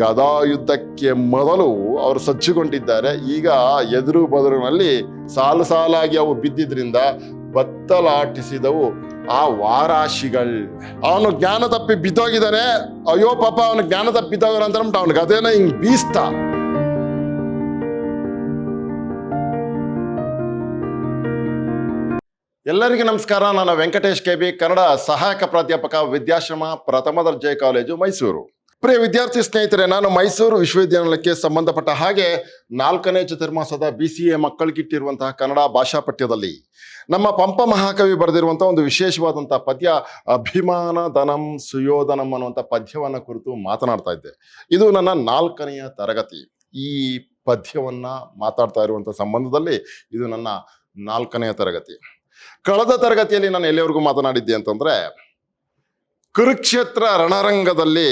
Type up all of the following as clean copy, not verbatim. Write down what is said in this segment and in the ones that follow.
ಗದಾ ಯುದ್ಧಕ್ಕೆ ಮೊದಲು ಅವರು ಸಜ್ಜುಗೊಂಡಿದ್ದಾರೆ. ಈಗ ಎದುರು ಬದುರಿನಲ್ಲಿ ಸಾಲು ಸಾಲಾಗಿ ಅವು ಬಿದ್ದಿದ್ರಿಂದ ಬತ್ತಲಾಟಿಸಿದವು ಆ ವಾರಾಶಿಗಳು. ಅವನು ಜ್ಞಾನ ತಪ್ಪಿ ಬಿದ್ದೋಗಿದ್ದಾನೆ. ಅಯ್ಯೋ ಪಾಪ ಅವನು ಜ್ಞಾನ ತಪ್ಪಿ ಬಿದ್ದೋಗ್ರ ಅಂತ ಅಂದ್ಬಿಟ್ಟು ಅವನ ಗದೆನ ಹಿಂಗ್ ಬೀಸ್ತಾ. ಎಲ್ಲರಿಗೂ ನಮಸ್ಕಾರ. ನಾನು ವೆಂಕಟೇಶ್ ಕೆಬಿ, ಕನ್ನಡ ಸಹಾಯಕ ಪ್ರಾಧ್ಯಾಪಕ, ವಿದ್ಯಾಶ್ರಮ ಪ್ರಥಮ ದರ್ಜೆ ಕಾಲೇಜು, ಮೈಸೂರು. ಪ್ರಿಯ ವಿದ್ಯಾರ್ಥಿ ಸ್ನೇಹಿತರೆ, ನಾನು ಮೈಸೂರು ವಿಶ್ವವಿದ್ಯಾನಿಲಯಕ್ಕೆ ಸಂಬಂಧಪಟ್ಟ ಹಾಗೆ 4ನೇ ಚತುರ್ಮಾಸದ BCA ಮಕ್ಕಳಿಗಿಟ್ಟಿರುವಂತಹ ಕನ್ನಡ ಭಾಷಾ ಪಠ್ಯದಲ್ಲಿ ನಮ್ಮ ಪಂಪ ಮಹಾಕವಿ ಬರೆದಿರುವಂತಹ ಒಂದು ವಿಶೇಷವಾದಂತಹ ಪದ್ಯ ಅಭಿಮಾನ ಧನಂ ಸುಯೋಧನಂ ಅನ್ನುವಂಥ ಪದ್ಯವನ್ನು ಕುರಿತು ಮಾತನಾಡ್ತಾ ಇದ್ದೆ. ಇದು ನನ್ನ 4ನೆಯ ತರಗತಿ. ಈ ಪದ್ಯವನ್ನ ಮಾತಾಡ್ತಾ ಇರುವಂಥ ಸಂಬಂಧದಲ್ಲಿ ಇದು ನನ್ನ 4ನೆಯ ತರಗತಿ. ಕಳೆದ ತರಗತಿಯಲ್ಲಿ ನಾನು ಎಲ್ಲಿವರೆಗೂ ಮಾತನಾಡಿದ್ದೆ ಅಂತಂದ್ರೆ, ಕುರುಕ್ಷೇತ್ರ ರಣರಂಗದಲ್ಲಿ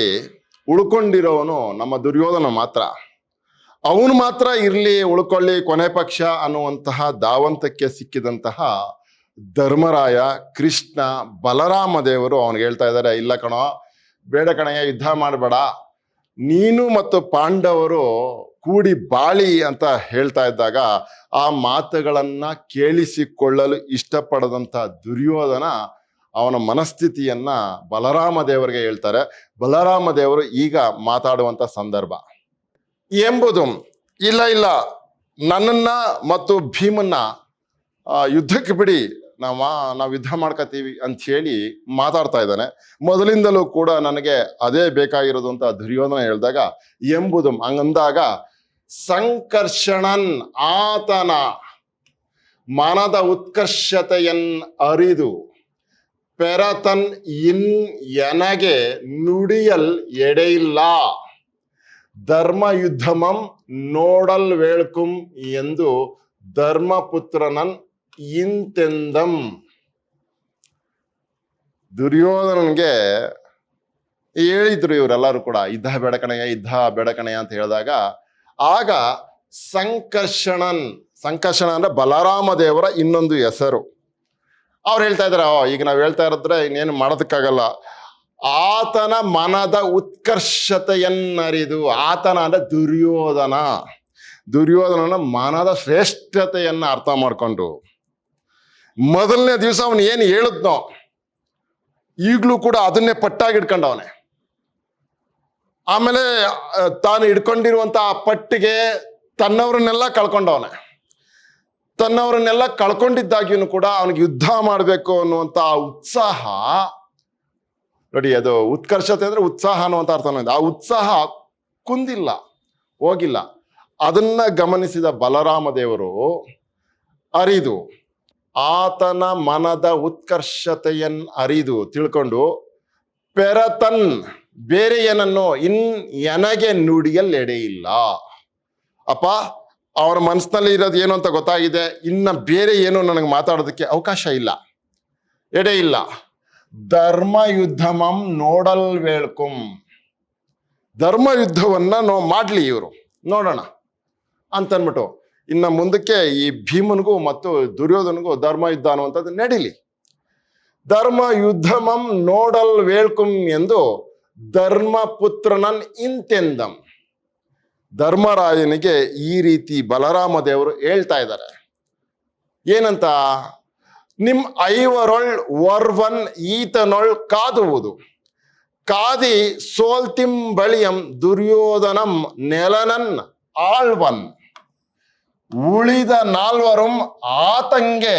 ಉಳ್ಕೊಂಡಿರೋವನು ನಮ್ಮ ದುರ್ಯೋಧನ ಮಾತ್ರ. ಅವನು ಮಾತ್ರ ಇರ್ಲಿ, ಉಳ್ಕೊಳ್ಳಿ, ಕೊನೆ ಪಕ್ಷ ಅನ್ನುವಂತಹ ಧಾವಂತಕ್ಕೆ ಸಿಕ್ಕಿದಂತಹ ಧರ್ಮರಾಯ, ಕೃಷ್ಣ, ಬಲರಾಮ ದೇವರು ಅವನಿಗೆ ಹೇಳ್ತಾ ಇದ್ದಾರೆ, ಇಲ್ಲ ಕಣೋ, ಬೇಡ ಕಣಯ್ಯ, ಯುದ್ಧ ಮಾಡಬೇಡ, ನೀನು ಮತ್ತು ಪಾಂಡವರು ಕೂಡಿ ಬಾಳಿ ಅಂತ ಹೇಳ್ತಾ ಇದ್ದಾಗ ಆ ಮಾತುಗಳನ್ನ ಕೇಳಿಸಿಕೊಳ್ಳಲು ಇಷ್ಟಪಡದಂತ ದುರ್ಯೋಧನ ಅವನ ಮನಸ್ಥಿತಿಯನ್ನ ಬಲರಾಮ ದೇವರಿಗೆ ಹೇಳ್ತಾರೆ. ಬಲರಾಮ ದೇವರು ಈಗ ಮಾತಾಡುವಂತ ಸಂದರ್ಭ ಎಂಬುದು, ಇಲ್ಲ ನನ್ನನ್ನ ಮತ್ತು ಭೀಮನ್ನ ಯುದ್ಧಕ್ಕೆ ಬಿಡಿ, ನಾವು ಯುದ್ಧ ಮಾಡ್ಕೋತೀವಿ ಅಂತ ಹೇಳಿ ಮಾತಾಡ್ತಾ ಇದ್ದಾನೆ. ಮೊದಲಿಂದಲೂ ಕೂಡ ನನಗೆ ಅದೇ ಬೇಕಾಗಿರೋದು ಅಂತ ದುರ್ಯೋಧನ ಹೇಳಿದಾಗ ಎಂಬುದು ಹಂಗಂದಾಗ, ಸಂಕರ್ಷಣನ್ ಆತನ ಮನದ ಉತ್ಕರ್ಷತೆಯನ್ ಅರಿದು ಪೆರತನ್ ಇನ್ ಎನಗೆ ನುಡಿಯಲ್ ಎಡೆಯಿಲ್ಲ, ಧರ್ಮ ಯುದ್ಧಮಂ ನೋಡಲ್ ವೇಳ್ಕುಂ ಎಂದು ಧರ್ಮಪುತ್ರನನ್ ಇಂತೆಂದಂ. ದುರ್ಯೋಧನನ್ಗೆ ಹೇಳಿದ್ರು ಇವರೆಲ್ಲರೂ ಕೂಡ, ಯುದ್ಧ ಬೇಡಕಣಯ್ಯ ಅಂತ ಹೇಳಿದಾಗ, ಆಗ ಸಂಕರ್ಷಣ ಅಂದ್ರೆ ಬಲರಾಮ ದೇವರ ಇನ್ನೊಂದು ಹೆಸರು. ಅವ್ರು ಹೇಳ್ತಾ ಇದಾರೆ, ಈಗ ನಾವು ಹೇಳ್ತಾ ಇರೋದ್ರೆ ಇನ್ನೇನು ಮಾಡೋದಕ್ಕಾಗಲ್ಲ. ಆತನ ಮನದ ಉತ್ಕರ್ಷತೆಯನ್ನರಿದು, ಆತನ ಅಂದ್ರೆ ದುರ್ಯೋಧನನ ಮನದ ಶ್ರೇಷ್ಠತೆಯನ್ನ ಅರ್ಥ ಮಾಡ್ಕೊಂಡು, ಮೊದಲನೇ ದಿವಸ ಅವನು ಏನು ಹೇಳಿದ್ನೋ ಈಗಲೂ ಕೂಡ ಅದನ್ನೇ ಪಟ್ಟಾಗಿ ಇಟ್ಕೊಂಡವನೆ. ಆಮೇಲೆ ತಾನು ಹಿಡ್ಕೊಂಡಿರುವಂತ ಆ ಪಟ್ಟಿಗೆ ತನ್ನವರನ್ನೆಲ್ಲ ಕಳ್ಕೊಂಡಿದ್ದಾಗಿಯೂ ಕೂಡ ಅವನಿಗೆ ಯುದ್ಧ ಮಾಡಬೇಕು ಅನ್ನುವಂತ ಉತ್ಸಾಹ ನೋಡಿ. ಅದು ಉತ್ಕರ್ಷತೆ ಅಂದ್ರೆ ಉತ್ಸಾಹ ಅನ್ನುವಂತ ಅರ್ಥ. ಆ ಉತ್ಸಾಹ ಕುಂದಿಲ್ಲ, ಹೋಗಿಲ್ಲ. ಅದನ್ನ ಗಮನಿಸಿದ ಬಲರಾಮ ದೇವರು ಅರಿದು, ಆತನ ಮನದ ಉತ್ಕರ್ಷತೆಯನ್ ಅರಿದು ತಿಳ್ಕೊಂಡು, ಪೆರತನ್ ಬೇರೆ ಏನನ್ನು ಎನಗೆ ನುಡಿಯಲ್ಲಿ ಎಡೆ ಇಲ್ಲ. ಅಪ್ಪ, ಅವರ ಮನಸ್ಸಿನಲ್ಲಿ ಇರೋದು ಏನು ಅಂತ ಗೊತ್ತಾಗಿದೆ, ಇನ್ನ ಬೇರೆ ಏನು ನನಗೆ ಮಾತಾಡೋದಕ್ಕೆ ಅವಕಾಶ ಇಲ್ಲ, ಎಡೆ ಇಲ್ಲ. ಧರ್ಮ ಯುದ್ಧಮಂ ನೋಡಲ್ ವೇಳ್ಕುಂ, ಧರ್ಮ ಯುದ್ಧವನ್ನ ಮಾಡ್ಲಿ ಇವರು, ನೋಡೋಣ ಅಂತನ್ಬಿಟ್ಟು ಇನ್ನ ಮುಂದಕ್ಕೆ ಈ ಭೀಮನಿಗೂ ಮತ್ತು ದುರ್ಯೋಧನಿಗೂ ಧರ್ಮ ಯುದ್ಧ ಅನ್ನುವಂಥದ್ದು ನಡೀಲಿ. ಧರ್ಮ ಯುದ್ಧಮಂ ನೋಡಲ್ ವೇಳ್ಕುಂ ಎಂದು ಧರ್ಮಪುತ್ರನನ್ ಇಂತೆಂದಂ. ಧರ್ಮರಾಯನಿಗೆ ಈ ರೀತಿ ಬಲರಾಮ ದೇವರು ಹೇಳ್ತಾ ಇದ್ದಾರೆ. ಏನಂತ? ನಿಮ್ ಐವರೊಳ್ ವರ್ವನ್ ಈತನೊಳ್ ಕಾದುವುದು, ಕಾದಿ ಸೋಲ್ತಿಂ ಬಳಿಯಂ ದುರ್ಯೋಧನಂ ನೆಲನನ್ ಆಳ್ವನ್, ಉಳಿದ 4ವರುಂ ಆತಂಗೆ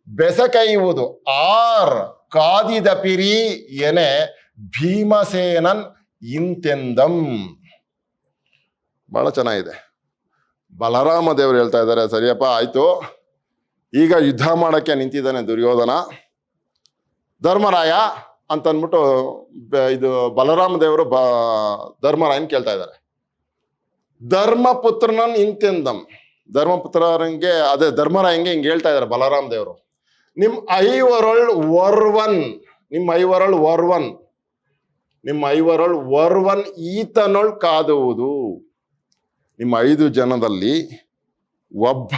ಬೆಸಕೈವುದು ಆರ್ ಕಾದಿದ ಪಿರಿ ಎನೆ ಭೀಮಸೇನನ್ ಇಂತೆಂದಂ. ಬಹಳ ಚೆನ್ನಾಗಿದೆ. ಬಲರಾಮ ದೇವರು ಹೇಳ್ತಾ ಇದ್ದಾರೆ, ಸರಿಯಪ್ಪ ಆಯ್ತು, ಈಗ ಯುದ್ಧ ಮಾಡಕ್ಕೆ ನಿಂತಿದ್ದಾನೆ ದುರ್ಯೋಧನ. ಧರ್ಮರಾಯ ಅಂತನ್ಬಿಟ್ಟು ಇದು ಬಲರಾಮ ದೇವರು ಧರ್ಮರಾಯನ್ ಕೇಳ್ತಾ ಇದ್ದಾರೆ. ಧರ್ಮಪುತ್ರನನ್ ಇಂತೆಂದಂ, ಧರ್ಮಪುತ್ರರಂಗೆ ಅದೇ ಧರ್ಮರಾಯಂಗೆ ಹಿಂಗೆ ಹೇಳ್ತಾ ಇದ್ದಾರೆ ಬಲರಾಮ ದೇವರು. ನಿಮ್ಮ ಐವರೊಳ್ ವರ್ವನ್ ಈತನೊಳ್ ಕಾದುವುದು. ನಿಮ್ಮ 5 ಜನದಲ್ಲಿ ಒಬ್ಬ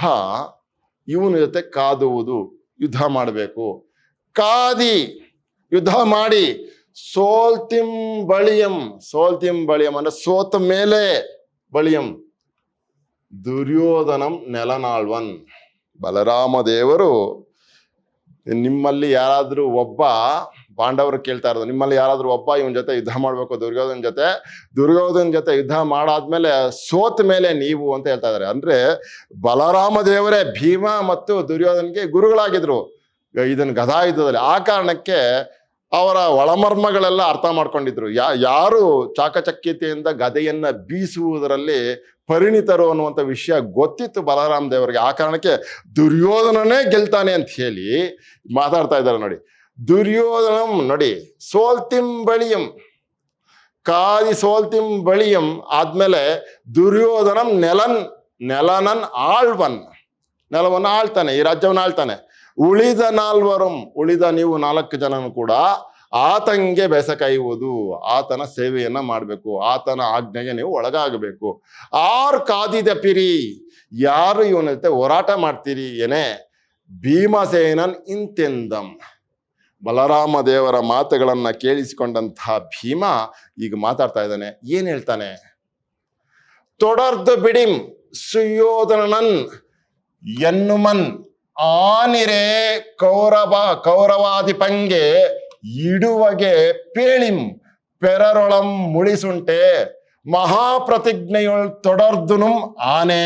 ಇವನ ಜೊತೆ ಕಾದುವುದು, ಯುದ್ಧ ಮಾಡಬೇಕು. ಕಾದಿ ಯುದ್ಧ ಮಾಡಿ ಸೋಲ್ತಿಂ ಬಳಿಯಂ. ಸೋಲ್ತಿಂ ಬಳಿಯಂ ಅಂದ್ರೆ ಸೋತ ಮೇಲೆ ಬಳಿಯಂ. ದುರ್ಯೋಧನಂ ನೆಲನಾಳ್ವನ್. ಬಲರಾಮ ದೇವರು ನಿಮ್ಮಲ್ಲಿ ಯಾರಾದ್ರೂ ಒಬ್ಬ, ಪಾಂಡವರು ಕೇಳ್ತಾ ಇರೋದು, ನಿಮ್ಮಲ್ಲಿ ಯಾರಾದ್ರೂ ಒಬ್ಬ ಇವನ್ ಜೊತೆ ಯುದ್ಧ ಮಾಡ್ಬೇಕು ದುರ್ಯೋಧನ ಜೊತೆ ಯುದ್ಧ ಮಾಡಾದ್ಮೇಲೆ ಸೋತ ಮೇಲೆ ನೀವು ಅಂತ ಹೇಳ್ತಾ ಇದಾರೆ. ಅಂದ್ರೆ ಬಲರಾಮ ದೇವರೇ ಭೀಮ ಮತ್ತು ದುರ್ಯೋಧನ್ಗೆ ಗುರುಗಳಾಗಿದ್ರು ಇದನ್ನ ಗದಾಯುದ್ಧದಲ್ಲಿ. ಆ ಕಾರಣಕ್ಕೆ ಅವರ ಒಳಮರ್ಮಗಳೆಲ್ಲ ಅರ್ಥ ಮಾಡ್ಕೊಂಡಿದ್ರು. ಯಾರು ಚಾಕಚಕ್ಯತೆಯಿಂದ ಗದೆಯನ್ನ ಬೀಸುವುದರಲ್ಲಿ ಪರಿಣಿತರು ಅನ್ನುವಂಥ ವಿಷಯ ಗೊತ್ತಿತ್ತು ಬಲರಾಮ ದೇವರಿಗೆ. ಆ ಕಾರಣಕ್ಕೆ ದುರ್ಯೋಧನನೇ ಗೆಲ್ತಾನೆ ಅಂತ ಹೇಳಿ ಮಾತಾಡ್ತಾ ಇದ್ದಾರೆ ನೋಡಿ. ದುರ್ಯೋಧನಂ ನೋಡಿ, ಸೋಲ್ತಿಂ ಬಳಿಯಂ, ಕಾದಿ ಸೋಲ್ತಿಂ ಬಳಿಯಂ ಆದ್ಮೇಲೆ ದುರ್ಯೋಧನಂ ನೆಲನನ್ ಆಳ್ವನ್. ನೆಲವನ್ನು ಆಳ್ತಾನೆ, ಈ ರಾಜ್ಯವನ್ನು ಆಳ್ತಾನೆ. ಉಳಿದ ನಾಲ್ವರಂ, ಉಳಿದ ನೀವು 4 ಜನನು ಕೂಡ ಆತಂಗೆ ಬೆಸಕೈವುದು, ಆತನ ಸೇವೆಯನ್ನ ಮಾಡಬೇಕು, ಆತನ ಆಜ್ಞೆಗೆ ನೀವು ಒಳಗಾಗಬೇಕು. ಆರ್ ಕಾದಿದ ಪಿರಿ, ಯಾರು ಇವನ ಜೊತೆ ಹೋರಾಟ ಮಾಡ್ತೀರಿ ಏನೇ. ಭೀಮಸೇನನ್ ಇಂತೆಂದಂ. ಬಲರಾಮ ದೇವರ ಮಾತುಗಳನ್ನ ಕೇಳಿಸಿಕೊಂಡಂತಹ ಭೀಮ ಈಗ ಮಾತಾಡ್ತಾ ಇದ್ದಾನೆ. ಏನ್ ಹೇಳ್ತಾನೆ? ತೊಡರ್ದು ಬಿಡಿಂ ಸುಯೋಧನನ್ ಎನ್ನುಮನ್ ಆನಿರೆ ಕೌರವಾಧಿಪಂಗೆ ಇಡುವಗೆ ಪೇಳಿಂ ಪೆರರೊಳಂ ಮುಳಿಸುಂಟೆ ಮಹಾಪ್ರತಿಜ್ಞೆಯೊಳ್ ತೊಡರ್ದುನುಂ ಆನೆ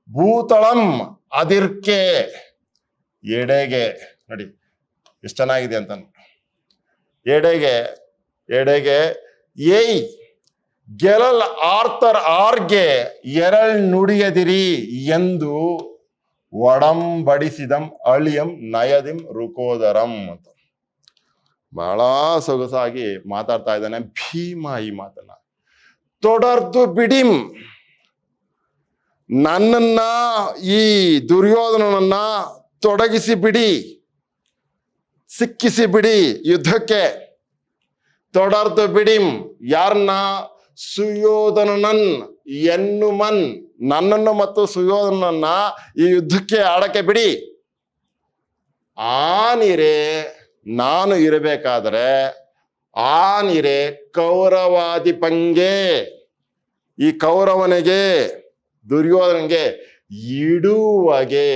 ಭೂತಳಂ ಅದಿರ್ಕೆ ಎಡೆಗೆ. ನೋಡಿ ಎಷ್ಟು ಚೆನ್ನಾಗಿದೆ ಅಂತ. ಎಡೆಗೆ ಏಯ್ ಗೆಲಲ್ ಆರ್ತರ್ ಆರ್ಗೆ ಎರಳ್ ನುಡಿಯದಿರಿ ಎಂದು ಒಡಂಬಡಿಸಿದಂ ಅಳಿಯಂ ನಯದಿಂ ರುಕೋದರಂ ಅಂತ ಬಹಳ ಸೊಗಸಾಗಿ ಮಾತಾಡ್ತಾ ಇದ್ದಾನೆ ಭೀಮ. ಈ ಮಾತನ್ನ ತೊಡರ್ದು ಬಿಡಿಂ, ನನ್ನನ್ನ ಈ ದುರ್ಯೋಧನನನ್ನ ತೊಡಗಿಸಿ ಬಿಡಿ, ಸಿಕ್ಕಿಸಿ ಬಿಡಿ ಯುದ್ಧಕ್ಕೆ. ತೊಡರ್ದು ಬಿಡಿಂ ಯಾರನ್ನ? ಸುಯೋಧನನನ್ ಎನ್ನುಮನ್, ನನ್ನನ್ನು ಮತ್ತು ಸುಯೋಧನನ್ನ ಈ ಯುದ್ಧಕ್ಕೆ ಆಡಕ್ಕೆ ಬಿಡಿ. ಆನಿರೆ, ನಾನು ಇರಬೇಕಾದ್ರೆ ಆನಿರೆ ಕೌರವಾಧಿಪಂಗೆ, ಈ ಕೌರವನಿಗೆ ದುರ್ಯೋಧನಿಗೆ ಇಡುವಗೆ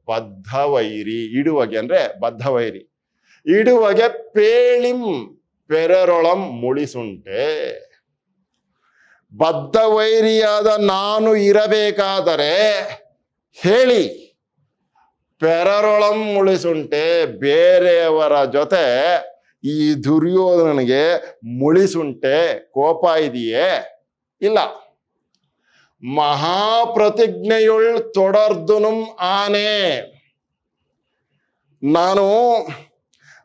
ಬದ್ಧವೈರಿ. ಇಡುವಗೆ ಅಂದ್ರೆ ಬದ್ಧವೈರಿ. ಇಡುವಗೆ ಪೇಳಿಂ ಪೆರರೊಳಂ ಮುಳಿಸುಂಟೆ. ಬದ್ಧವೈರಿಯಾದ ನಾನು ಇರಬೇಕಾದರೆ ಹೇಳಿ, ಪೆರರೊಳಂ ಮುಳಿಸುಂಟೆ, ಬೇರೆಯವರ ಜೊತೆ ಈ ದುರ್ಯೋಧನನಿಗೆ ಮುಳಿಸುಂಟೆ, ಕೋಪ ಇದೆಯೇ? ಇಲ್ಲ. ಮಹಾಪ್ರತಿಜ್ಞೆಯುಳ್ ತೊಡರ್ದುನುಂ ಆನೆ, ನಾನು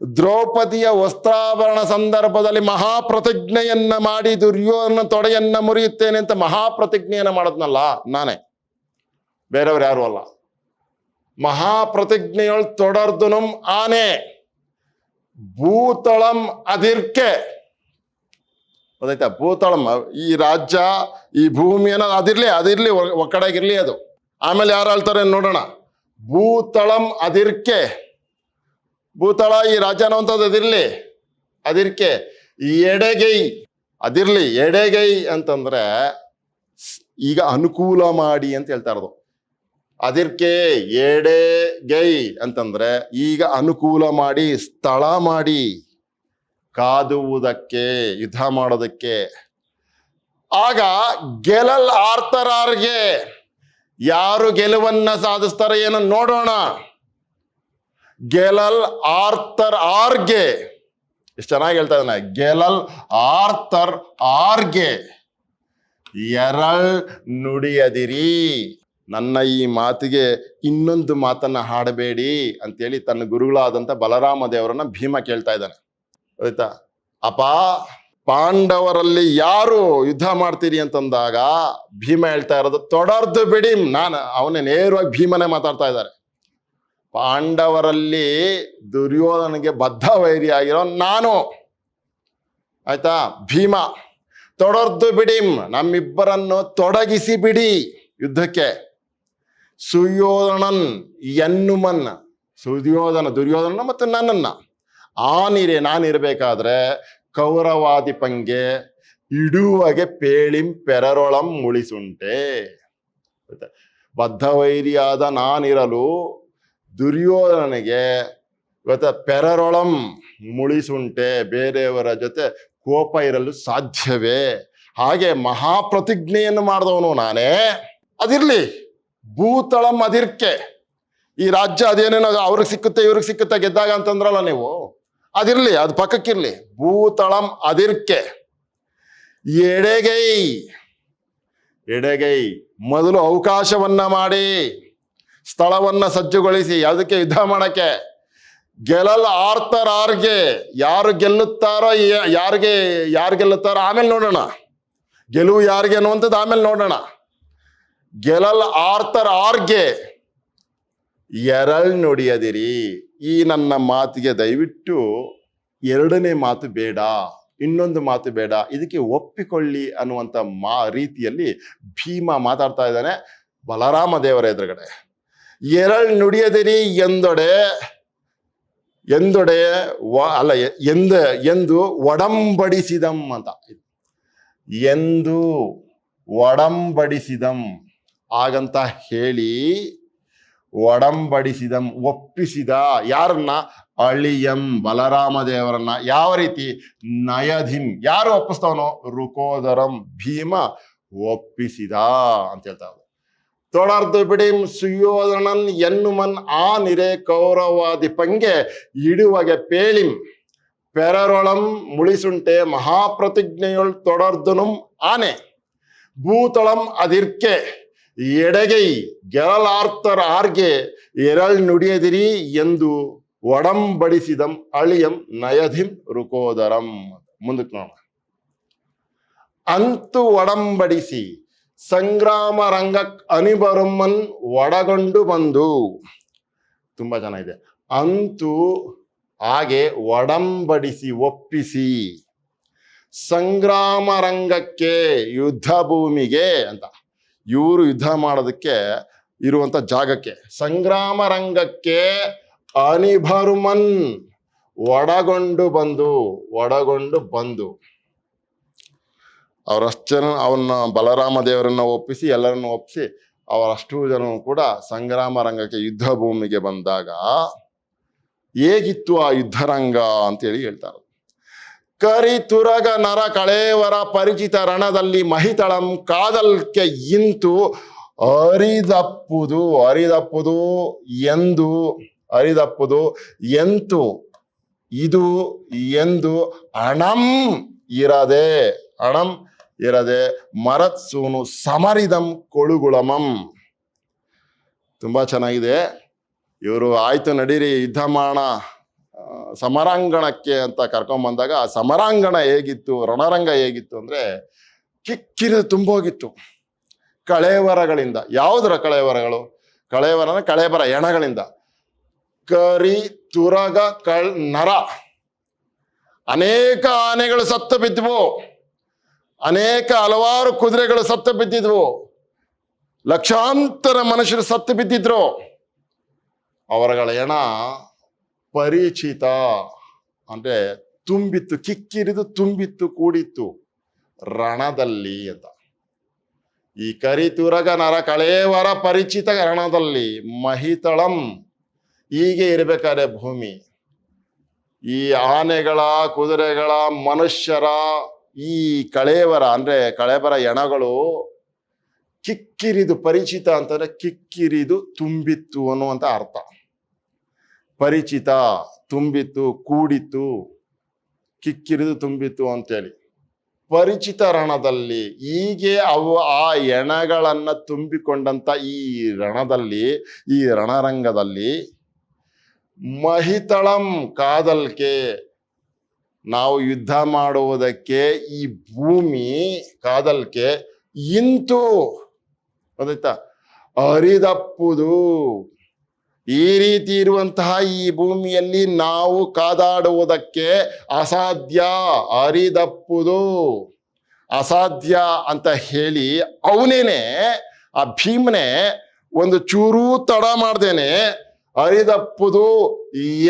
ದ್ರೌಪದಿಯ ವಸ್ತ್ರಾಭರಣ ಸಂದರ್ಭದಲ್ಲಿ ಮಹಾಪ್ರತಿಜ್ಞೆಯನ್ನ ಮಾಡಿ ದುರ್ಯೋಧನ ತೊಡೆಯನ್ನ ಮುರಿಯುತ್ತೇನೆ ಅಂತ ಮಹಾಪ್ರತಿಜ್ಞೆಯನ್ನ ಮಾಡದ್ನಲ್ಲ ನಾನೇ, ಬೇರೆಯವ್ರು ಯಾರು ಅಲ್ಲ. ಮಹಾಪ್ರತಿಜ್ಞೆಯೊಳ್ ತೊಡರ್ದುನುಂ ಆನೆ ಭೂತಳಂ ಅದಿರ್ಕೆ. ಗೊತ್ತಾಯ್ತಾ? ಭೂತಳಂ ಈ ರಾಜ್ಯ, ಈ ಭೂಮಿ ಅನ್ನೋದು ಅದಿರ್ಲಿ ಒಕ್ಕಡೆಗಿರ್ಲಿ ಅದು. ಆಮೇಲೆ ಯಾರು ಹೇಳ್ತಾರೆ ನೋಡೋಣ. ಭೂತಳಂ ಅದಿರ್ಕೆ, ಭೂತಳ ಈ ರಾಜ್ಯ ಅನ್ನುವಂಥದ್ದು ಅದಿರ್ಕೆ. ಎಡೆಗೈ ಅದಿರ್ಲಿ. ಎಡೆಗೈ ಅಂತಂದ್ರೆ ಈಗ ಅನುಕೂಲ ಮಾಡಿ ಅಂತ ಹೇಳ್ತಾ ಇರೋದು. ಅದಿರ್ಕೆ ಎಡೆಗೈ ಅಂತಂದ್ರೆ ಈಗ ಅನುಕೂಲ ಮಾಡಿ, ಸ್ಥಳ ಮಾಡಿ, ಕಾದುವುದಕ್ಕೆ, ಯುದ್ಧ ಮಾಡೋದಕ್ಕೆ. ಆಗ ಗೆಲಲ್ ಆರ್ತರಾರ್ಗೆ, ಯಾರು ಗೆಲುವನ್ನ ಸಾಧಿಸ್ತಾರೆ ಏನೋ ನೋಡೋಣ. ಗೆಲಲ್ ಆರ್ತರ್ ಆರ್ಗೆ, ಎಷ್ಟು ಚೆನ್ನಾಗಿ ಹೇಳ್ತಾ ಇದ್ದಾನೆ. ಗೆಲಲ್ ಆರ್ತರ್ ಆರ್ಗೆ ಎರಳ್ ನುಡಿಯದಿರಿ, ನನ್ನ ಈ ಮಾತಿಗೆ ಇನ್ನೊಂದು ಮಾತನ್ನ ಹಾಡಬೇಡಿ ಅಂತೇಳಿ ತನ್ನ ಗುರುಗಳಾದಂಥ ಬಲರಾಮ ದೇವರನ್ನ ಭೀಮ ಕೇಳ್ತಾ ಇದ್ದಾನೆ. ಆಯ್ತಾ? ಅಪ್ಪ, ಪಾಂಡವರಲ್ಲಿ ಯಾರು ಯುದ್ಧ ಮಾಡ್ತೀರಿ ಅಂತಂದಾಗ ಭೀಮ ಹೇಳ್ತಾ ಇರೋದು ತೊಡರ್ದು ಬಿಡಿ. ಅವನೇ ನೇರವಾಗಿ ಭೀಮನೇ ಮಾತಾಡ್ತಾ ಇದ್ದಾರೆ. ಪಾಂಡವರಲ್ಲಿ ದುರ್ಯೋಧನಿಗೆ ಬದ್ಧ ವೈರಿ ಆಗಿರೋ ನಾನು, ಆಯ್ತಾ? ಭೀಮ ತೊಡರ್ದು ಬಿಡಿಂ, ನಮ್ಮಿಬ್ಬರನ್ನು ತೊಡಗಿಸಿ ಬಿಡಿ ಯುದ್ಧಕ್ಕೆ. ಸುಯೋಧನನ್ ಎನ್ನುಮನ್, ದುರ್ಯೋಧನ ಮತ್ತು ನನ್ನನ್ನ ಆನಿರೆ, ನಾನಿರ್ಬೇಕಾದ್ರೆ ಕೌರವಾದಿಪಂಗೆ ಇಡುವಗೆ ಪೇಳಿಂ ಪೆರರೊಳಂ ಮುಳಿಸುಂಟೆ. ಬದ್ಧವೈರಿಯಾದ ನಾನಿರಲು ದುರ್ಯೋಧನನಿಗೆ ಪೆರರೊಳಂ ಮುಳಿಸುಂಟೆ, ಬೇರೆಯವರ ಜೊತೆ ಕೋಪ ಇರಲು ಸಾಧ್ಯವೇ? ಹಾಗೆ ಮಹಾಪ್ರತಿಜ್ಞೆಯನ್ನು ಮಾಡಿದವನು ನಾನೇ. ಅದಿರ್ಲಿ, ಭೂತಳಂ ಅದಿರ್ಕೆ, ಈ ರಾಜ್ಯ ಅದೇನೇನೋ ಅವ್ರಿಗೆ ಸಿಕ್ಕುತ್ತೆ ಇವ್ರಿಗೆ ಸಿಕ್ಕುತ್ತೆ ಗೆದ್ದಾಗ ಅಂತಂದ್ರಲ್ಲ ನೀವು, ಅದಿರ್ಲಿ, ಅದು ಪಕ್ಕಕ್ಕಿರ್ಲಿ. ಭೂತಳಂ ಅದಿರ್ಕೆ ಎಡೆಗೈ ಮೊದಲು ಅವಕಾಶವನ್ನ ಮಾಡಿ, ಸ್ಥಳವನ್ನ ಸಜ್ಜುಗೊಳಿಸಿ, ಅದಕ್ಕೆ ಯುದ್ಧ ಮಾಡಕ್ಕೆ. ಗೆಲ್ಲಲ್ ಆರ್ತರಾರ್ಗೆ, ಯಾರು ಗೆಲ್ಲುತ್ತಾರೋ ಯಾರು ಗೆಲ್ಲುತ್ತಾರೋ ಆಮೇಲೆ ನೋಡೋಣ, ಗೆಲುವು ಯಾರಿಗೆ ಅನ್ನುವಂಥದ್ದು ಆಮೇಲೆ ನೋಡೋಣ. ಗೆಲ್ಲಲ್ ಆರ್ತರಾರ್ಗೆ ಎರಳ್ ನುಡಿಯದಿರಿ. ಈ ನನ್ನ ಮಾತಿಗೆ ದಯವಿಟ್ಟು ಎರಡನೇ ಮಾತು ಬೇಡ, ಇನ್ನೊಂದು ಮಾತು ಬೇಡ, ಇದಕ್ಕೆ ಒಪ್ಪಿಕೊಳ್ಳಿ ಅನ್ನುವಂಥ ರೀತಿಯಲ್ಲಿ ಭೀಮ ಮಾತಾಡ್ತಾ ಇದ್ದಾನೆ ಬಲರಾಮ ದೇವರ ಎದುರುಗಡೆ. ಎರಳ್ ನುಡಿಯದಿರಿ ಎಂದೊಡೆ ಅಲ್ಲ ಎಂದು ಒಡಂಬಡಿಸಿದಂ ಅಂತ, ಎಂದು ಒಡಂಬಡಿಸಿದಂ ಹಾಗಂತ ಹೇಳಿ ಒಡಂಬಡಿಸಿದಂ ಒಪ್ಪಿಸಿದ. ಯಾರನ್ನ? ಅಳಿಯಂ ಬಲರಾಮ ದೇವರನ್ನ. ಯಾವ ರೀತಿ? ನಯಧಿಂ. ಯಾರು ಒಪ್ಪಿಸ್ತವನು? ರುಕೋದರಂ ಭೀಮ ಒಪ್ಪಿಸಿದ ಅಂತ ಹೇಳ್ತಾರೆ. ತೊಡರ್ದು ಬಿಡಿಂ ಸುಯೋಧನನ್ ಎನ್ನುಮನ್ ಆ ನಿರೆ ಕೌರವಾದಿಪಂಗೆ ಇಡುವಗೆ ಪೇಳಿಂ ಪೆರರೊಳಂ ಮುಳಿಸುಂಟೆ ಮಹಾಪ್ರತಿಜ್ಞೆಯೊಳ್ ತೊಡರ್ದನುಂ ಆನೆ. ಭೂತಳಂ ಅದಿರ್ಕೆ ಎಡೆಗೈ ಗೆರಲಾರ್ತರ್ ಆರ್ಗೆ ಎರಳ್ ನುಡಿಯದಿರಿ ಎಂದು ಒಡಂಬಡಿಸಿದಂ ಅಳಿಯಂ ನಯಧಿಂ ರುಕೋದರಂ. ಮುಂದಕ್ಕೆ ನೋಡೋಣ. ಅಂತೂ ಒಡಂಬಡಿಸಿ ಸಂಗ್ರಾಮ ರಂಗಕ್ ಅನಿಬರುಮ್ಮನ್ ಒಡಗೊಂಡು ಬಂದು. ತುಂಬಾ ಚೆನ್ನಾಗಿದೆ. ಅಂತೂ ಹಾಗೆ ಒಡಂಬಡಿಸಿ ಒಪ್ಪಿಸಿ, ಸಂಗ್ರಾಮ ರಂಗಕ್ಕೆ ಯುದ್ಧ ಭೂಮಿಗೆ ಅಂತ, ಇವರು ಯುದ್ಧ ಮಾಡೋದಕ್ಕೆ ಇರುವಂತ ಜಾಗಕ್ಕೆ, ಸಂಗ್ರಾಮ ರಂಗಕ್ಕೆ ಅನಿಭರುಮನ್ ಒಡಗೊಂಡು ಬಂದು ಅವರಷ್ಟು ಜನ ಅವನ್ನ ಬಲರಾಮ ದೇವರನ್ನ ಒಪ್ಪಿಸಿ ಎಲ್ಲರನ್ನು ಒಪ್ಪಿಸಿ ಅವರಷ್ಟು ಜನ ಕೂಡ ಸಂಗ್ರಾಮ ರಂಗಕ್ಕೆ ಯುದ್ಧ ಭೂಮಿಗೆ ಬಂದಾಗ ಹೇಗಿತ್ತು ಆ ಯುದ್ಧರಂಗ ಅಂತೇಳಿ ಹೇಳ್ತಾರೆ. ಕರಿತುರಗ ನರ ಕಳೇವರ ಪರಿಚಿತ ರಣದಲ್ಲಿ ಮಹಿತಳಂ ಕಾದಲ್ಕೆ ಇಂತು ಅರಿದಪ್ಪುದು ಎಂತು ಇದು ಎಂದು ಅಣಂ ಇರದೆ ಮರತ್ಸೂನು ಸಮರಿದಂ ಕೊಳುಗುಳಮಂ. ತುಂಬಾ ಚೆನ್ನಾಗಿದೆ. ಇವರು ಆಯ್ತು ನಡೀರಿ ಯುದ್ಧ ಮಾಡೋಣ ಸಮರಾಂಗಣಕ್ಕೆ ಅಂತ ಕರ್ಕೊಂಬಂದಾಗ ಆ ಸಮರಾಂಗಣ ಹೇಗಿತ್ತು, ರಣರಂಗ ಹೇಗಿತ್ತು ಅಂದ್ರೆ ಕಿಕ್ಕಿರಿದು ತುಂಬೋಗಿತ್ತು ಕಳೇವರಗಳಿಂದ. ಯಾವುದರ ಕಳೇವರಗಳು? ಕಳೇಬರ ಎಣಗಳಿಂದ. ಕರಿ ತುರಗ ನರ, ಅನೇಕ ಆನೆಗಳು ಸತ್ತು ಬಿದ್ವು, ಹಲವಾರು ಕುದುರೆಗಳು ಸತ್ತು ಬಿದ್ದಿದ್ವು, ಲಕ್ಷಾಂತರ ಮನುಷ್ಯರು ಸತ್ತು ಬಿದ್ದಿದ್ರು. ಅವರಗಳ ಎಣ ಪರಿಚಿತ ಅಂದ್ರೆ ತುಂಬಿತ್ತು, ಕಿಕ್ಕಿರಿದು ತುಂಬಿತ್ತು, ಕೂಡಿತ್ತು ರಣದಲ್ಲಿ ಅಂತ. ಈ ಕರಿತುರಗ ನರ ಕಳೇವರ ಪರಿಚಿತ ರಣದಲ್ಲಿ ಮಹಿತಳಂ. ಹೀಗೆ ಇರಬೇಕಾದ್ರೆ ಭೂಮಿ, ಈ ಆನೆಗಳ, ಕುದುರೆಗಳ, ಮನುಷ್ಯರ ಈ ಕಳೇವರ ಅಂದ್ರೆ ಕಳೇಬರ ಎಣಗಳು ಕಿಕ್ಕಿರಿದು, ಪರಿಚಿತ ಅಂತಂದ್ರೆ ಕಿಕ್ಕಿರಿದು ತುಂಬಿತ್ತು ಅನ್ನುವಂತ ಅರ್ಥ. ಪರಿಚಿತ ತುಂಬಿತ್ತು, ಕೂಡಿತ್ತು, ಕಿಕ್ಕಿರಿದು ತುಂಬಿತ್ತು ಅಂತೇಳಿ. ಪರಿಚಿತ ರಣದಲ್ಲಿ ಹೀಗೆ ಅವು ಆ ಎಣಗಳನ್ನ ತುಂಬಿಕೊಂಡಂತ ಈ ರಣದಲ್ಲಿ, ಈ ರಣರಂಗದಲ್ಲಿ ಮಹಿತಳಂ ಕಾದಲ್ಕೆ, ನಾವು ಯುದ್ಧ ಮಾಡುವುದಕ್ಕೆ ಈ ಭೂಮಿ ಕಾದಲ್ಕೆ ಇಂತು ಗೊತ್ತಾಯ್ತಾ ಅರಿದಪ್ಪುದು. ಈ ರೀತಿ ಇರುವಂತಹ ಈ ಭೂಮಿಯಲ್ಲಿ ನಾವು ಕಾದಾಡುವುದಕ್ಕೆ ಅಸಾಧ್ಯ, ಅರಿದಪ್ಪುದು ಅಸಾಧ್ಯ ಅಂತ ಹೇಳಿ ಅವನೇನೆ ಆ ಭೀಮನೆ ಒಂದು ಚೂರೂ ತಡ ಮಾಡ್ದೇನೆ ಅರಿದಪ್ಪುದು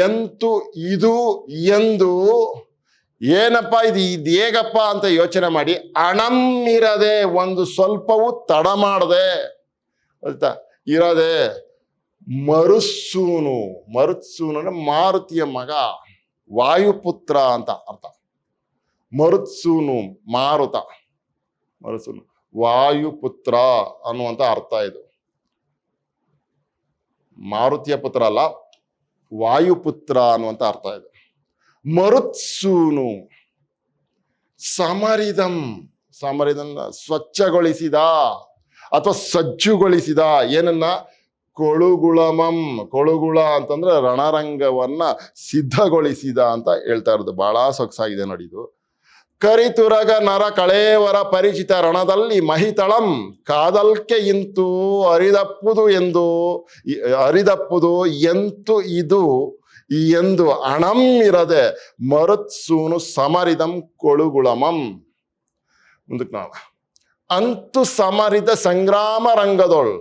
ಎಂತು ಇದು ಎಂದು ಏನಪ್ಪ ಇದು ಹೇಗಪ್ಪ ಅಂತ ಯೋಚನೆ ಮಾಡಿ ಅಣಂ ಇರದೆ, ಒಂದು ಸ್ವಲ್ಪವೂ ತಡ ಮಾಡದೆ ಆಯ್ತಾ ಇರದೆ, ಮರುತ್ಸೂನು. ಮರುತ್ಸೂನು ಅಂದ್ರೆ ಮಾರುತಿಯ ಮಗ, ವಾಯುಪುತ್ರ ಅಂತ ಅರ್ಥ. ಮರುತ್ಸೂನು ಮಾರುತ, ಮರುತ್ಸೂನು ವಾಯುಪುತ್ರ ಅನ್ನುವಂತ ಅರ್ಥ ಇದು. ಮಾರುತಿಯ ಪುತ್ರ ಅಲ್ಲ, ವಾಯುಪುತ್ರ ಅನ್ನುವಂತ ಅರ್ಥ ಇದು. ಮರುತ್ಸೂನು ಸಮರಿದಂ, ಸಮರಿದನ್ನ ಸ್ವಚ್ಛಗೊಳಿಸಿದ ಅಥವಾ ಸಜ್ಜುಗೊಳಿಸಿದ. ಏನನ್ನ? ಕೊಳುಗುಳಮಂ. ಕೊಳುಗುಳ ಅಂತಂದ್ರೆ ರಣರಂಗವನ್ನ ಸಿದ್ಧಗೊಳಿಸಿದ ಅಂತ ಹೇಳ್ತಾ ಇರೋದು. ಬಹಳ ಸೊಗಸಾಗಿದೆ ನೋಡಿ ಇದು. ಕರಿತುರಗ ನರ ಕಳೇವರ ಪರಿಚಿತ ರಣದಲ್ಲಿ ಮಹಿತಳಂ ಕಾದಲ್ಕೆ ಇಂತು ಅರಿದಪ್ಪುದು ಎಂದು, ಅರಿದಪ್ಪುದು ಎಂತು ಇದು ಎಂದು ಅಣಂ ಇರದೆ ಮರುತ್ಸೂನು ಸಮರಿದಂ ಕೊಳುಗುಳಮಂ. ಮುಂದಕ್ಕೆ ನಾವು ಅಂತು ಸಮರಿದ ಸಂಗ್ರಾಮ ರಂಗದೊಳ್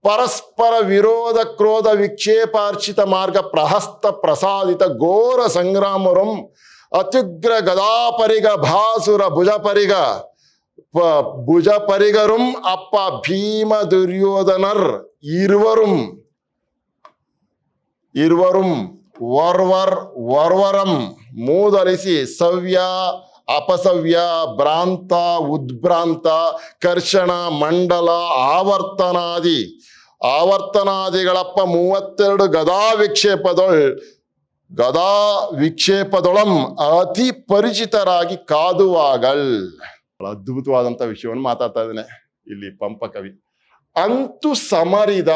ಪರಸ್ಪರ ವಿರೋಧ ಕ್ರೋಧ ವಿಕ್ಷೇಪಾರ್ಚಿತ ಮಾರ್ಗ ಪ್ರಹಸ್ತ ಪ್ರಸಾದಿತ ಘೋರ ಸಂಗ್ರಾಮರಂ ಅತ್ಯುಗ್ರ ಗದಾಪರಿಗ ಭಾಸುರ ಭುಜಪರಿಗರುಂ ಅಪ್ಪ ಭೀಮ ದುರ್ಯೋಧನರ್ ಇರುವರುಂ ವರ್ವರಂ ಮೂದಲಿಸಿ ಸವ್ಯ ಅಪಸವ್ಯ ಭ್ರಾಂತ ಉದ್ಭ್ರಾಂತ ಕರ್ಷಣ ಮಂಡಲ ಆವರ್ತನಾದಿಗಳಪ್ಪ 32 ಗದಾ ವಿಕ್ಷೇಪದೊಳಂ ಅತಿ ಪರಿಚಿತರಾಗಿ ಕಾದುವಾಗಳ್. ಅದ್ಭುತವಾದಂತ ವಿಷಯವನ್ನು ಮಾತಾಡ್ತಾ ಇದ್ದೇನೆ ಇಲ್ಲಿ ಪಂಪ ಕವಿ. ಅಂತು ಸಮರಿದ,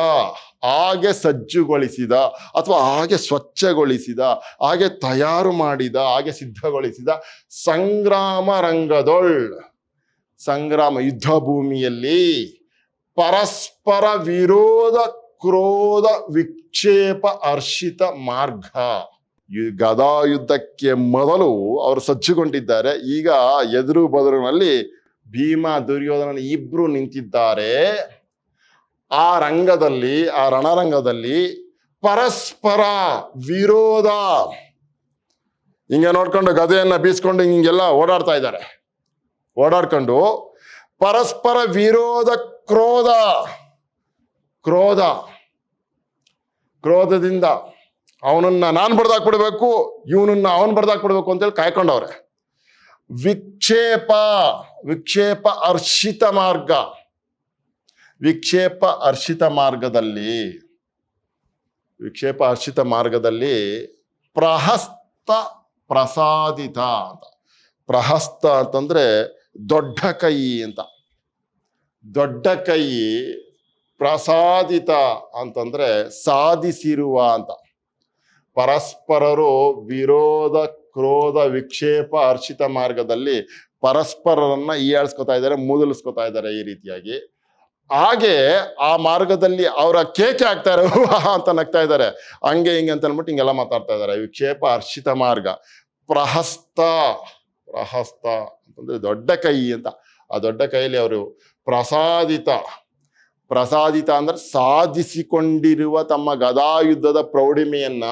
ಹಾಗೆ ಸಜ್ಜುಗೊಳಿಸಿದ ಅಥವಾ ಹಾಗೆ ಸ್ವಚ್ಛಗೊಳಿಸಿದ, ಹಾಗೆ ತಯಾರು ಮಾಡಿದ, ಹಾಗೆ ಸಿದ್ಧಗೊಳಿಸಿದ ಸಂಗ್ರಾಮ ರಂಗದೊಳ್, ಸಂಗ್ರಾಮ ಯುದ್ಧ ಭೂಮಿಯಲ್ಲಿ ಪರಸ್ಪರ ವಿರೋಧ ಕ್ರೋಧ ವಿಕ್ಷೇಪ ಹರ್ಷಿತ ಮಾರ್ಗ. ಗದಾ ಯುದ್ಧಕ್ಕೆ ಮೊದಲು ಅವರು ಸಜ್ಜುಗೊಂಡಿದ್ದಾರೆ. ಈಗ ಎದುರು ಬದುರಿನಲ್ಲಿ ಭೀಮ ದುರ್ಯೋಧನ ಇಬ್ರು ನಿಂತಿದ್ದಾರೆ. ಆ ರಂಗದಲ್ಲಿ, ಆ ರಣರಂಗದಲ್ಲಿ ಪರಸ್ಪರ ವಿರೋಧ, ಹಿಂಗೆ ನೋಡ್ಕೊಂಡು ಗದೆಯನ್ನ ಬೀಸ್ಕೊಂಡು ಹಿಂಗೆಲ್ಲ ಓಡಾಡ್ತಾ ಇದ್ದಾರೆ. ಓಡಾಡ್ಕೊಂಡು ಪರಸ್ಪರ ವಿರೋಧ ಕ್ರೋಧದಿಂದ ಅವನನ್ನ ನಾನು ಬಡ್ದಾಕ್ಬಿಡ್ಬೇಕು, ಇವನನ್ನ ಅವನ್ ಬಡ್ದಾಕ್ಬಿಡ್ಬೇಕು ಅಂತೇಳಿ ಕಾಯ್ಕೊಂಡವ್ರೆ. ವಿಕ್ಷೇಪ ಹರ್ಷಿತ ಮಾರ್ಗ, ವಿಕ್ಷೇಪ ಹರ್ಷಿತ ಮಾರ್ಗದಲ್ಲಿ ಪ್ರಹಸ್ತ ಪ್ರಸಾದಿತ ಅಂತ. ಪ್ರಹಸ್ತ ಅಂತಂದ್ರೆ ದೊಡ್ಡ ಕೈ ಅಂತ. ದೊಡ್ಡ ಕೈ, ಪ್ರಸಾದಿತ ಅಂತಂದ್ರೆ ಸಾಧಿಸಿರುವ ಅಂತ. ಪರಸ್ಪರರು ವಿರೋಧ ಕ್ರೋಧ ವಿಕ್ಷೇಪ ಹರ್ಷಿತ ಮಾರ್ಗದಲ್ಲಿ ಪರಸ್ಪರರನ್ನ ಹೀಯಾಳಿಸ್ಕೊತಾ ಇದ್ದಾರೆ, ಮೂದಲಿಸ್ಕೊತಾ ಇದ್ದಾರೆ ಈ ರೀತಿಯಾಗಿ. ಹಾಗೆ ಆ ಮಾರ್ಗದಲ್ಲಿ ಅವರ ಕೇಕೆ ಆಗ್ತಾರೆ ಅಂತ ನಗ್ತಾ ಇದ್ದಾರೆ, ಹಂಗೆ ಹಿಂಗೆ ಅಂತ ಅಂದ್ಬಿಟ್ಟು ಹಿಂಗೆಲ್ಲ ಮಾತಾಡ್ತಾ ಇದ್ದಾರೆ. ವಿಕ್ಷೇಪ ಹರ್ಷಿತ ಮಾರ್ಗ, ಪ್ರಹಸ್ತ ಅಂತಂದ್ರೆ ದೊಡ್ಡ ಕೈ ಅಂತ. ಆ ದೊಡ್ಡ ಕೈಯಲ್ಲಿ ಅವರು ಪ್ರಸಾದಿತ ಅಂದ್ರೆ ಸಾಧಿಸಿಕೊಂಡಿರುವ ತಮ್ಮ ಗದಾಯುದ್ಧದ ಪ್ರೌಢಿಮೆಯನ್ನ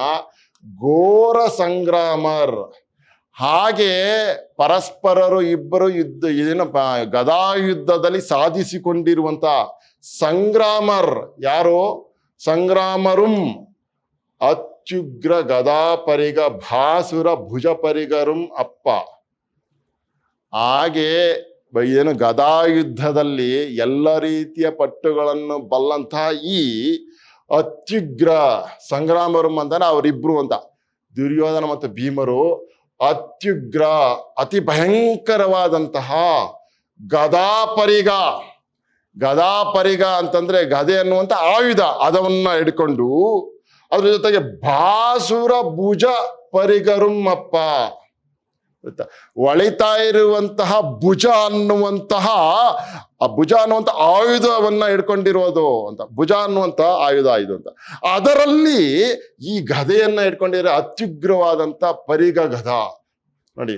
ಘೋರ ಸಂಗ್ರಾಮರ್. ಹಾಗೆ ಪರಸ್ಪರರು ಇಬ್ಬರು ಗದಾಯುದ್ಧದಲ್ಲಿ ಸಾಧಿಸಿಕೊಂಡಿರುವಂತ ಸಂಗ್ರಾಮರ್ ಯಾರು? ಸಂಗ್ರಾಮರುಂ ಅತ್ಯುಗ್ರ ಗದಾಪರಿಗ ಭಾಸುರ ಭುಜಪರಿಗರುಂ ಅಪ್ಪ. ಹಾಗೆ ಏನು ಗದಾಯುದ್ಧದಲ್ಲಿ ಎಲ್ಲ ರೀತಿಯ ಪಟ್ಟುಗಳನ್ನು ಬಲ್ಲಂತಹ ಈ ಅತ್ಯುಗ್ರ ಸಂಗ್ರಾಮರುಂ ಅಂತಾನೆ ಅವರಿಬ್ರು ಅಂತ. ದುರ್ಯೋಧನ ಮತ್ತು ಭೀಮರು ಅತ್ಯುಗ್ರ, ಅತಿ ಭಯಂಕರವಾದಂತಹ ಗದಾಪರಿಗ ಅಂತಂದ್ರೆ ಗದೆ ಅನ್ನುವಂತ ಆಯುಧ, ಅದನ್ನ ಹಿಡ್ಕೊಂಡು ಅದ್ರ ಜೊತೆಗೆ ಭಾಸುರ ಭುಜ ಪರಿಗರುಂ ಅಪ್ಪ, ಒಳಿತಾ ಇರುವಂತಹ ಭುಜ ಅನ್ನುವಂತಹ ಆಯುಧವನ್ನ ಹಿಡ್ಕೊಂಡಿರೋದು ಅಂತ. ಭುಜ ಅನ್ನುವಂತ ಆಯುಧ ಇದು ಅಂತ. ಅದರಲ್ಲಿ ಈ ಗದೆಯನ್ನ ಹಿಡ್ಕೊಂಡಿರೋ ಅತ್ಯುಗ್ರವಾದಂತ ಪರಿಗ ಗದ ನೋಡಿ.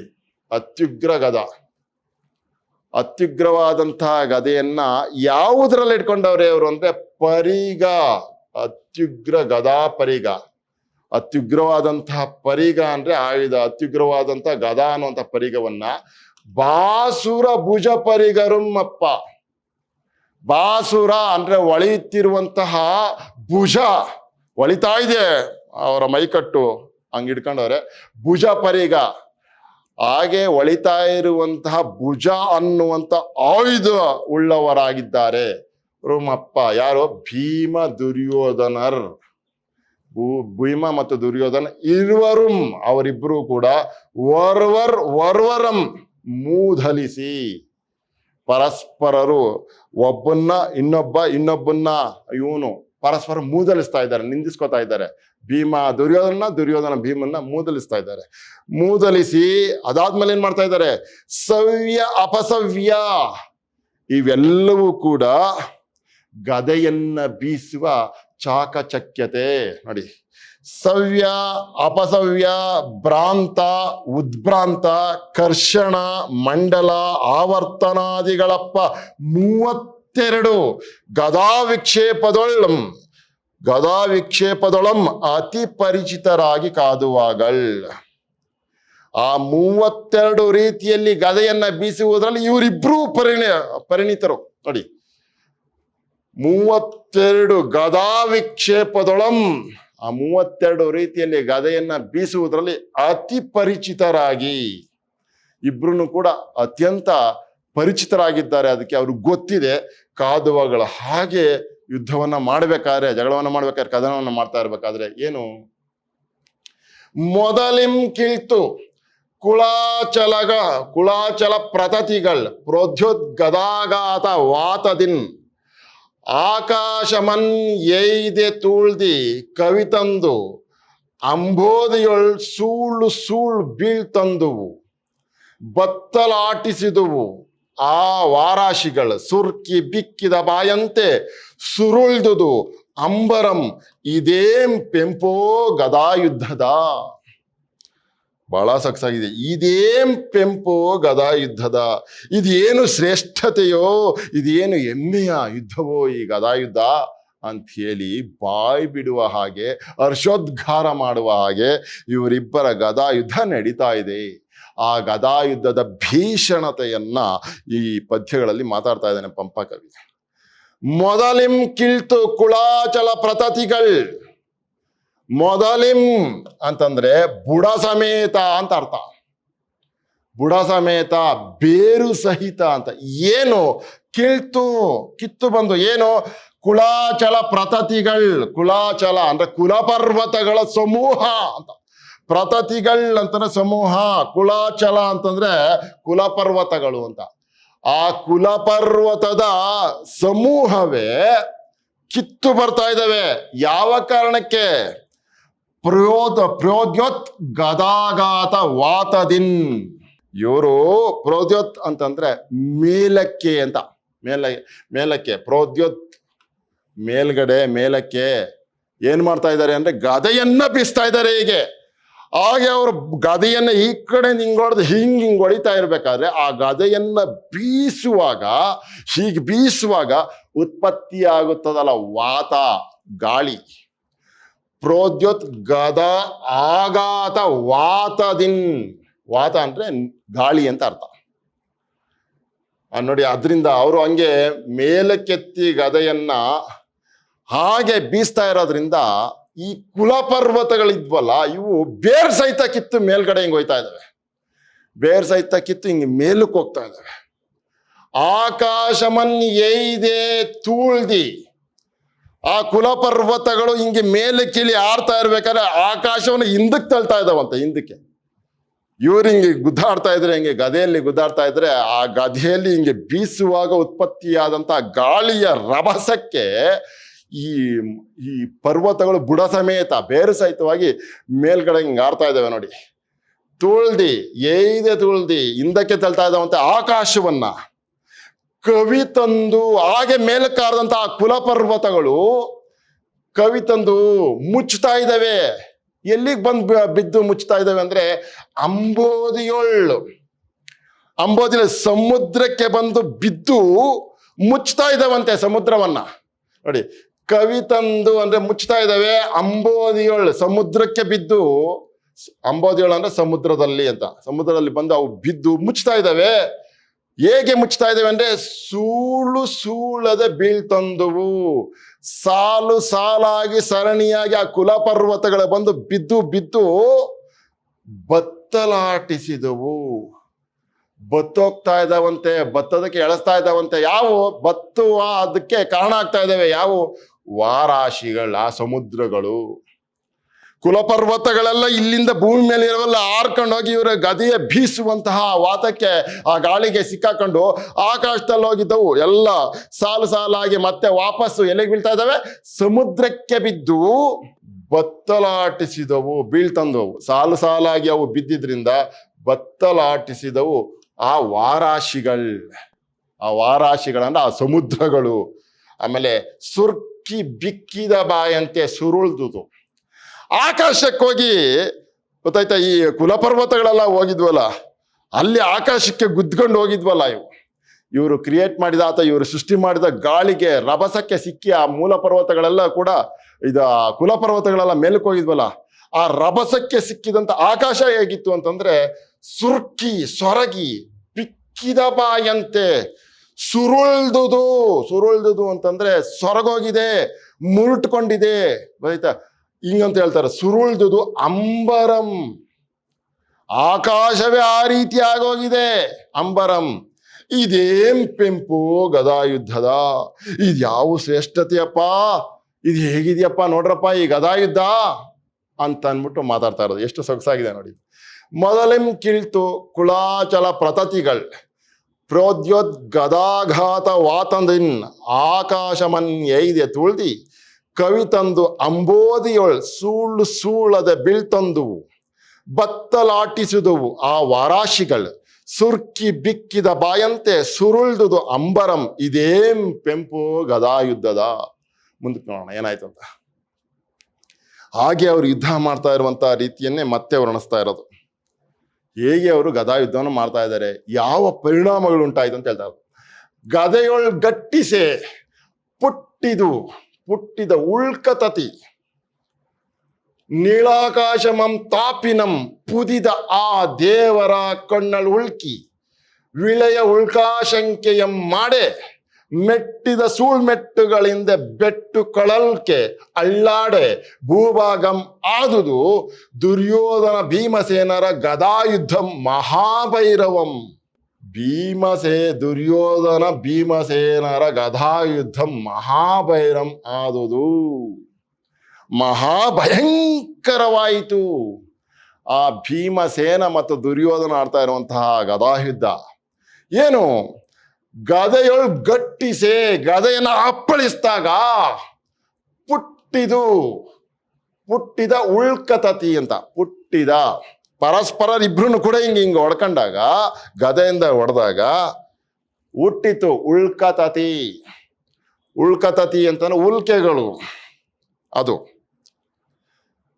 ಅತ್ಯುಗ್ರವಾದಂತಹ ಗದೆಯನ್ನ ಯಾವುದ್ರಲ್ಲಿ ಇಟ್ಕೊಂಡವ್ರೆ ಅವರು ಅಂದ್ರೆ ಪರಿಗ, ಅತ್ಯುಗ್ರ ಗದಾ ಪರಿಗ. ಅತ್ಯುಗ್ರವಾದಂತಹ ಪರಿಗ ಅಂದ್ರೆ ಆಯುಧ, ಅತ್ಯುಗ್ರವಾದಂತಹ ಗದಾ ಅನ್ನುವಂಥ ಪರಿಗವನ್ನ ಬಾಸುರ ಭುಜ ಪರಿಗರುಮ್ಮಪ್ಪ. ಬಾಸುರ ಅಂದ್ರೆ ಒಳೆಯುತ್ತಿರುವಂತಹ ಭುಜ, ಒಳಿತಾ ಇದೆ ಅವರ ಮೈಕಟ್ಟು, ಹಂಗೆ ಹಿಡ್ಕೊಂಡವ್ರೆ ಭುಜ ಪರಿಗ. ಹಾಗೆ ಒಳಿತಾ ಇರುವಂತಹ ಭುಜ ಅನ್ನುವಂಥ ಆಯುಧ ಉಳ್ಳವರಾಗಿದ್ದಾರೆ ರುಮಪ್ಪ. ಯಾರು? ಭೀಮ ದುರ್ಯೋಧನರ್. ಭೀಮ ಮತ್ತು ದುರ್ಯೋಧನ ಇರುವರು, ಅವರಿಬ್ಬರು ಕೂಡ ವರ್ವರಂ ಮೂಧಲಿಸಿ, ಪರಸ್ಪರರು ಒಬ್ಬನ್ನ ಇನ್ನೊಬ್ಬನ್ನ ಇವನು ಪರಸ್ಪರ ಮೂದಲಿಸ್ತಾ ಇದ್ದಾರೆ, ನಿಂದಿಸ್ಕೊತಾ ಇದ್ದಾರೆ. ಭೀಮ ದುರ್ಯೋಧನ ಭೀಮನ್ನ ಮೂದಲಿಸ್ತಾ ಇದ್ದಾರೆ. ಮೂದಲಿಸಿ ಅದಾದ್ಮೇಲೆ ಏನ್ ಮಾಡ್ತಾ ಇದ್ದಾರೆ? ಸವ್ಯ ಅಪಸವ್ಯ, ಇವೆಲ್ಲವೂ ಕೂಡ ಗದೆಯನ್ನ ಬೀಸುವ ಚಾಕಚಕ್ಯತೆ ನೋಡಿ. ಸವ್ಯ ಅಪಸವ್ಯ ಭ್ರಾಂತ ಉದ್ಭ್ರಾಂತ ಕರ್ಷಣ ಮಂಡಲ ಆವರ್ತನಾದಿಗಳಪ್ಪ 32 ಗದಾ ವಿಕ್ಷೇಪದೊಳಂ ಅತಿ ಪರಿಚಿತರಾಗಿ ಕಾದುವಾಗಳ್. ಆ 32 ರೀತಿಯಲ್ಲಿ ಗದೆಯನ್ನ ಬೀಸುವುದರಲ್ಲಿ ಇವರಿಬ್ರು ಪರಿಣಿತರು ನೋಡಿ. 32 ಗದಾ ವಿಕ್ಷೇಪದೊಳಂ, ಆ 32 ರೀತಿಯಲ್ಲಿ ಗದೆಯನ್ನ ಬೀಸುವುದರಲ್ಲಿ ಅತಿ ಪರಿಚಿತರಾಗಿ, ಇಬ್ರು ಕೂಡ ಅತ್ಯಂತ ಪರಿಚಿತರಾಗಿದ್ದಾರೆ. ಅದಕ್ಕೆ ಅವ್ರಿಗೆ ಗೊತ್ತಿದೆ. ಕಾದುವಗಳ ಹಾಗೆ ಯುದ್ಧವನ್ನ ಮಾಡ್ಬೇಕಾದ್ರೆ, ಜಗಳವನ್ನ ಮಾಡ್ಬೇಕಾದ್ರೆ, ಕದನವನ್ನ ಮಾಡ್ತಾ ಇರ್ಬೇಕಾದ್ರೆ ಏನು? ಮೊದಲಿಂ ಕಿಳ್ತು ಕುಳಾಚಲ ಪ್ರತತಿಗಳ್ ಪ್ರೋದ್ಯೋದ್ಗದಾಗಾತ ವಾತದಿನ್ ಆಕಾಶಮನ್ ಎಯ್ದೆ ತೂಳ್ದಿ ಕವಿತಂದು ಅಂಬೋದಿಯೊಳ್ ಸೂಳು ಬೀಳ್ತಂದುವು ಬತ್ತಲಾಟಿಸಿದುವು ಆ ವಾರಾಶಿಗಳು ಸುರ್ಕಿ ಬಿಕ್ಕಿದ ಬಾಯಂತೆ ಸುರುಳ್ದುದು ಅಂಬರಂ ಇದೇಂ ಪೆಂಪೋ ಗದಾಯುದ್ಧದ. ಬಹಳ ಸೊಗಸಾಗಿದೆ. ಇದೇಂ ಪೆಂಪೋ ಗದಾಯುದ್ಧದ, ಇದೇನು ಶ್ರೇಷ್ಠತೆಯೋ, ಇದೇನು ಹೆಮ್ಮೆಯ ಯುದ್ಧವೋ ಈ ಗದಾಯುದ್ಧ ಅಂತ ಹೇಳಿ ಬಾಯಿ ಬಿಡುವ ಹಾಗೆ, ಹರ್ಷೋದ್ಗಾರ ಮಾಡುವ ಹಾಗೆ ಇವರಿಬ್ಬರ ಗದಾಯುದ್ಧ ನಡೀತಾ ಇದೆ. ಆ ಗದಾಯುದ್ಧದ ಭೀಷಣತೆಯನ್ನ ಈ ಪದ್ಯಗಳಲ್ಲಿ ಮಾತಾಡ್ತಾ ಇದ್ದಾನೆ ಪಂಪ ಕವಿ. ಮೊದಲಿಂ ಕಿಳ್ತು ಕುಳಾಚಲ ಪ್ರತತಿಗಳ್. ಮೊದಲಿಂ ಅಂತಂದ್ರೆ ಬುಡ ಸಮೇತ ಅಂತ ಅರ್ಥ. ಬುಡ ಸಮೇತ, ಬೇರು ಸಹಿತ ಅಂತ. ಏನು? ಕಿತ್ತು ಬಂದು ಏನು? ಕುಳಾಚಲ ಪ್ರತತಿಗಳ್. ಕುಳಾಚಲ ಅಂದ್ರೆ ಕುಲಪರ್ವತಗಳ ಸಮೂಹ ಅಂತ. ಪ್ರತತಿಗಳ್ ಅಂತಂದ್ರೆ ಸಮೂಹ, ಕುಳಾಚಲ ಅಂತಂದ್ರೆ ಕುಲಪರ್ವತಗಳು ಅಂತ. ಆ ಕುಲಪರ್ವತದ ಸಮೂಹವೇ ಕಿತ್ತು ಬರ್ತಾ ಇದ್ದಾವೆ. ಯಾವ ಕಾರಣಕ್ಕೆ? ಪ್ರೋದ್ಯೋತ್ ಗದಾಗಾತ ವಾತದಿನ್. ಇವರು ಪ್ರೋದ್ಯೋತ್ ಅಂತಂದ್ರೆ ಮೇಲಕ್ಕೆ ಅಂತ, ಮೇಲಕ್ಕೆ ಪ್ರೋದ್ಯೋತ್ ಮೇಲ್ಗಡೆ ಮೇಲಕ್ಕೆ ಏನ್ ಮಾಡ್ತಾ ಇದ್ದಾರೆ ಅಂದ್ರೆ ಗದೆಯನ್ನ ಬೀಸ್ತಾ ಇದ್ದಾರೆ. ಹೀಗೆ ಹಾಗೆ ಅವರು ಗದೆಯನ್ನ ಈ ಕಡೆ ಹಿಂಗೊಡ್ದು ಹಿಂಗ್ ಹೊಡಿತಾ ಇರ್ಬೇಕಾದ್ರೆ ಆ ಗದೆಯನ್ನ ಬೀಸುವಾಗ ಉತ್ಪತ್ತಿ ಆಗುತ್ತದಲ್ಲ ವಾತ, ಗಾಳಿ. ಪ್ರೋದ್ಯೋತ್ ಗದ ಆಘಾತ ವಾತದಿನ್. ವಾತ ಅಂದ್ರೆ ಗಾಳಿ ಅಂತ ಅರ್ಥ ನೋಡಿ. ಅದರಿಂದ ಅವರು ಹಂಗೆ ಮೇಲಕ್ಕೆತ್ತಿ ಗದೆಯನ್ನ ಹಾಗೆ ಬೀಸ್ತಾ ಇರೋದ್ರಿಂದ ಈ ಕುಲಪರ್ವತಗಳಿದ್ವಲ್ಲ ಇವು ಬೇರ್ ಸಹಿತ ಕಿತ್ತು ಮೇಲ್ಗಡೆ ಹಿಂಗೆ ಹೋಯ್ತಾ ಇದ್ದಾವೆ. ಬೇರ್ ಸಹಿತ ಕಿತ್ತು ಹಿಂಗೆ ಮೇಲಕ್ಕೆ ಹೋಗ್ತಾ ಇದ್ದಾವೆ. ಆಕಾಶಮನ್ ಎಯ್ದೆ ತೂಳ್ದಿ. ಆ ಕುಲಪರ್ವತಗಳು ಹಿಂಗೆ ಮೇಲೆ ಕಿಳಿ ಆಡ್ತಾ ಇರ್ಬೇಕಾದ್ರೆ ಆಕಾಶವನ್ನು ಹಿಂದಕ್ಕೆ ತಳ್ತಾ ಇದ್ದಾವಂತೆ, ಹಿಂದಕ್ಕೆ. ಇವ್ರು ಹಿಂಗೆ ಗುದ್ದಾಡ್ತಾ ಇದ್ರೆ, ಹಿಂಗೆ ಗದೆಯಲ್ಲಿ ಗುದ್ದಾಡ್ತಾ ಇದ್ರೆ ಆ ಗದೆಯಲ್ಲಿ ಹಿಂಗೆ ಬೀಸುವಾಗ ಉತ್ಪತ್ತಿಯಾದಂತ ಗಾಳಿಯ ರಭಸಕ್ಕೆ ಈ ಪರ್ವತಗಳು ಬುಡ ಸಮೇತ ಬೇರು ಸಹಿತವಾಗಿ ಮೇಲ್ಗಡೆ ಹಿಂಗೆ ಆಡ್ತಾ ಇದ್ದಾವೆ ನೋಡಿ. ತುಳ್ದಿ ಹಿಂದಕ್ಕೆ ತಳ್ತಾ ಇದ್ದಾವಂತೆ ಆಕಾಶವನ್ನ. ಕವಿ ತಂದು ಹಾಗೆ ಮೇಲಕ್ಕಾರದಂತ ಆ ಕುಲಪರ್ವತಗಳು ಕವಿ ತಂದು ಮುಚ್ತಾ ಇದ್ದಾವೆ. ಎಲ್ಲಿಗೆ ಬಿದ್ದು ಮುಚ್ತಾ ಇದ್ದಾವೆ ಅಂದ್ರೆ ಅಂಬೋದಿಯ ಸಮುದ್ರಕ್ಕೆ ಬಂದು ಬಿದ್ದು ಮುಚ್ತಾ ಇದ್ದಾವಂತೆ ಸಮುದ್ರವನ್ನ ನೋಡಿ. ಕವಿ ತಂದು ಅಂದ್ರೆ ಮುಚ್ತಾ ಇದ್ದಾವೆ. ಅಂಬೋದಿಯೊಳ್ ಸಮುದ್ರಕ್ಕೆ ಬಿದ್ದು, ಅಂಬೋದಿಯೊಳ್ ಅಂದ್ರೆ ಸಮುದ್ರದಲ್ಲಿ ಅಂತ, ಸಮುದ್ರದಲ್ಲಿ ಬಂದು ಅವು ಬಿದ್ದು ಮುಚ್ತಾ ಇದ್ದಾವೆ. ಹೇಗೆ ಮುಚ್ತಾ ಇದ್ದಾವೆ ಅಂದ್ರೆ ಸೂಳು ಸೂಳದೆ ಬೀಳ್ತಂದುವು. ಸಾಲು ಸಾಲಾಗಿ ಸರಣಿಯಾಗಿ ಆ ಕುಲಪರ್ವತಗಳ ಬಂದು ಬಿದ್ದು ಬಿದ್ದು ಬತ್ತಲಾಟಿಸಿದವು. ಬತ್ತೋಗ್ತಾ ಇದ್ದಾವಂತೆ, ಬತ್ತದಕ್ಕೆ ಎಳೆಸ್ತಾ ಇದ್ದಾವಂತೆ. ಯಾವ ಬತ್ತುವ ಅದಕ್ಕೆ ಕಾರಣ ಆಗ್ತಾ ಇದ್ದಾವೆ ಯಾವ ವಾರಾಶಿಗಳ, ಆ ಸಮುದ್ರಗಳು. ಕುಲಪರ್ವತಗಳೆಲ್ಲ ಇಲ್ಲಿಂದ ಭೂಮಿ ಮೇಲೆ ಇರೋಲ್ಲ, ಹಾರ್ಕೊಂಡು ಹೋಗಿ ಇವರ ಗದೆಯ ಬೀಸುವಂತಹ ವಾತಕ್ಕೆ, ಆ ಗಾಳಿಗೆ ಸಿಕ್ಕಾಕೊಂಡು ಆಕಾಶದಲ್ಲಿ ಹೋಗಿದ್ದವು ಎಲ್ಲ ಸಾಲು ಸಾಲಾಗಿ ಮತ್ತೆ ವಾಪಸ್ಸು ಎಲೆಗೆ ಬೀಳ್ತಾ ಇದ್ದಾವೆ, ಸಮುದ್ರಕ್ಕೆ ಬಿದ್ದು ಬತ್ತಲಾಟಿಸಿದವು, ಬೀಳ್ತಂದವು. ಸಾಲು ಸಾಲಾಗಿ ಅವು ಬಿದ್ದಿದ್ರಿಂದ ಬತ್ತಲಾಟಿಸಿದವು ಆ ವಾರಾಶಿಗಳಂದ್ರೆ ಆ ಸಮುದ್ರಗಳು. ಆಮೇಲೆ ಸುರ್ಕಿ ಬಿಕ್ಕಿದ ಬಾಯಂತೆ ಸುರುಳ್ದುದು. ಆಕಾಶಕ್ಕೆ ಹೋಗಿ ಗೊತ್ತಾಯ್ತಾ, ಈ ಕುಲಪರ್ವತಗಳೆಲ್ಲ ಹೋಗಿದ್ವಲ್ಲ, ಅಲ್ಲಿ ಆಕಾಶಕ್ಕೆ ಗುದ್ಕೊಂಡು ಹೋಗಿದ್ವಲ್ಲ, ಇವರು ಕ್ರಿಯೇಟ್ ಮಾಡಿದ ಅಥವಾ ಇವರು ಸೃಷ್ಟಿ ಮಾಡಿದ ಗಾಳಿಗೆ ರಭಸಕ್ಕೆ ಸಿಕ್ಕಿ ಆ ಮೂಲ ಪರ್ವತಗಳೆಲ್ಲ ಕೂಡ ಕುಲಪರ್ವತಗಳೆಲ್ಲ ಮೇಲಕ್ಕೆ ಹೋಗಿದ್ವಲ್ಲ, ಆ ರಭಸಕ್ಕೆ ಸಿಕ್ಕಿದಂತ ಆಕಾಶ ಹೇಗಿತ್ತು ಅಂತಂದ್ರೆ ಸುರ್ಕಿ ಸೊರಗಿ ಬಿಕ್ಕಿದ ಬಾಯಂತೆ ಸುರುಳ್ದುದು ಅಂತಂದ್ರೆ ಸೊರಗೋಗಿದೆ, ಮುರುಟ್ಕೊಂಡಿದೆ. ಗೊತ್ತಾಯ್ತಾ, ಹಿಂಗಂತ ಹೇಳ್ತಾರೆ. ಸುರುಳ್ದುದು ಅಂಬರಂ, ಆಕಾಶವೇ ಆ ರೀತಿ ಆಗೋಗಿದೆ ಅಂಬರಂ. ಇದೇನ್ ಪೆಂಪು ಗದಾಯುದ್ಧದ, ಇದ್ಯಾವ ಶ್ರೇಷ್ಠತೆಯಪ್ಪ, ಇದು ಹೇಗಿದೆಯಪ್ಪ ನೋಡ್ರಪ್ಪ ಈ ಗದಾಯುದ್ಧ ಅಂತ ಅಂದ್ಬಿಟ್ಟು ಮಾತಾಡ್ತಾ ಇರೋದು. ಎಷ್ಟು ಸೊಗಸಾಗಿದೆ ನೋಡಿ. ಮೊದಲೆಂ ಕಿಳ್ತು ಕುಳಾಚಲ ಪ್ರತತಿಗಳ್ ಪ್ರೋದ್ಯೋತ್ ಗದಾಘಾತ ವಾತಂದಿನ್ ಆಕಾಶಮನ್ ಎಯ್ದೆ ತುಳ್ದಿ ಕವಿ ತಂದು ಅಂಬೋದಿಯೊಳ್ ಸೂಳು ಸೂಳದೆ ಬೀಳ್ತಂದುವು ಬತ್ತಲಾಟಿಸಿದುವು ಆ ವಾರಾಶಿಗಳು ಸುರ್ಕಿ ಬಿಕ್ಕಿದ ಬಾಯಂತೆ ಸುರುಳ್ದುದು ಅಂಬರಂ. ಇದೇಂ ಪೆಂಪು ಗದಾಯುದ್ಧದ. ಮುಂದಕ್ಕೆ ನೋಡೋಣ ಏನಾಯ್ತು ಅಂತ. ಹಾಗೆ ಅವರು ಯುದ್ಧ ಮಾಡ್ತಾ ಇರುವಂತ ರೀತಿಯನ್ನೇ ಮತ್ತೆ ವರ್ಣಿಸ್ತಾ ಇರೋದು. ಹೇಗೆ ಅವರು ಗದಾಯುದ್ಧವನ್ನು ಮಾಡ್ತಾ ಇದ್ದಾರೆ, ಯಾವ ಪರಿಣಾಮಗಳು ಉಂಟಾಯ್ತು ಅಂತ ಹೇಳ್ತಾ ಇರೋದು. ಗದೆಯೊಳ್ ಗಟ್ಟಿಸೆ ಪುಟ್ಟಿದ ಉಳ್ಕತತಿ ನೀಳಾಕಾಶಮಂ ತಾಪಿನಂ ಪುದಿದ ಆ ದೇವರ ಕಣ್ಣಲ್ ಉಳ್ಕಿ ವಿಳೆಯ ಉಳ್ಕಾಶಂಕೆಯಂ ಮಾಡೆ ಮೆಟ್ಟಿದ ಸೂಳ್ಮೆಟ್ಟುಗಳಿಂದ ಬೆಟ್ಟು ಕಳಲ್ಕೆ ಅಳ್ಳಾಡೆ ಭೂಭಾಗಂ ಆದುದು ದುರ್ಯೋಧನ ಭೀಮಸೇನರ ಗದಾಯುದ್ಧಂ ಮಹಾಭೈರವಂ. ದುರ್ಯೋಧನ ಭೀಮಸೇನರ ಗದಾಯುದ್ಧಂ ಮಹಾಭೈರಂ ಆದುದು, ಮಹಾಭಯಂಕರವಾಯಿತು. ಆ ಭೀಮಸೇನ ಮತ್ತು ದುರ್ಯೋಧನ ಆಡ್ತಾ ಇರುವಂತಹ ಗದಾಯುದ್ಧ ಏನು, ಗದೆಯೊಳ್ ಗಟ್ಟಿಸೆ, ಗದೆಯನ್ನ ಅಪ್ಪಳಿಸಿದಾಗ ಪುಟ್ಟಿದ ಉಳ್ಕತತಿ ಅಂತ, ಪುಟ್ಟಿದ ಪರಸ್ಪರ ಇಬ್ರು ಕೂಡ ಹಿಂಗ ಹೊಡ್ಕೊಂಡಾಗ, ಗದೆಯಿಂದ ಹೊಡೆದಾಗ ಹುಟ್ಟಿತು ಉಳ್ಕತತಿ ಅಂತಂದ್ರೆ ಉಲ್ಕೆಗಳು. ಅದು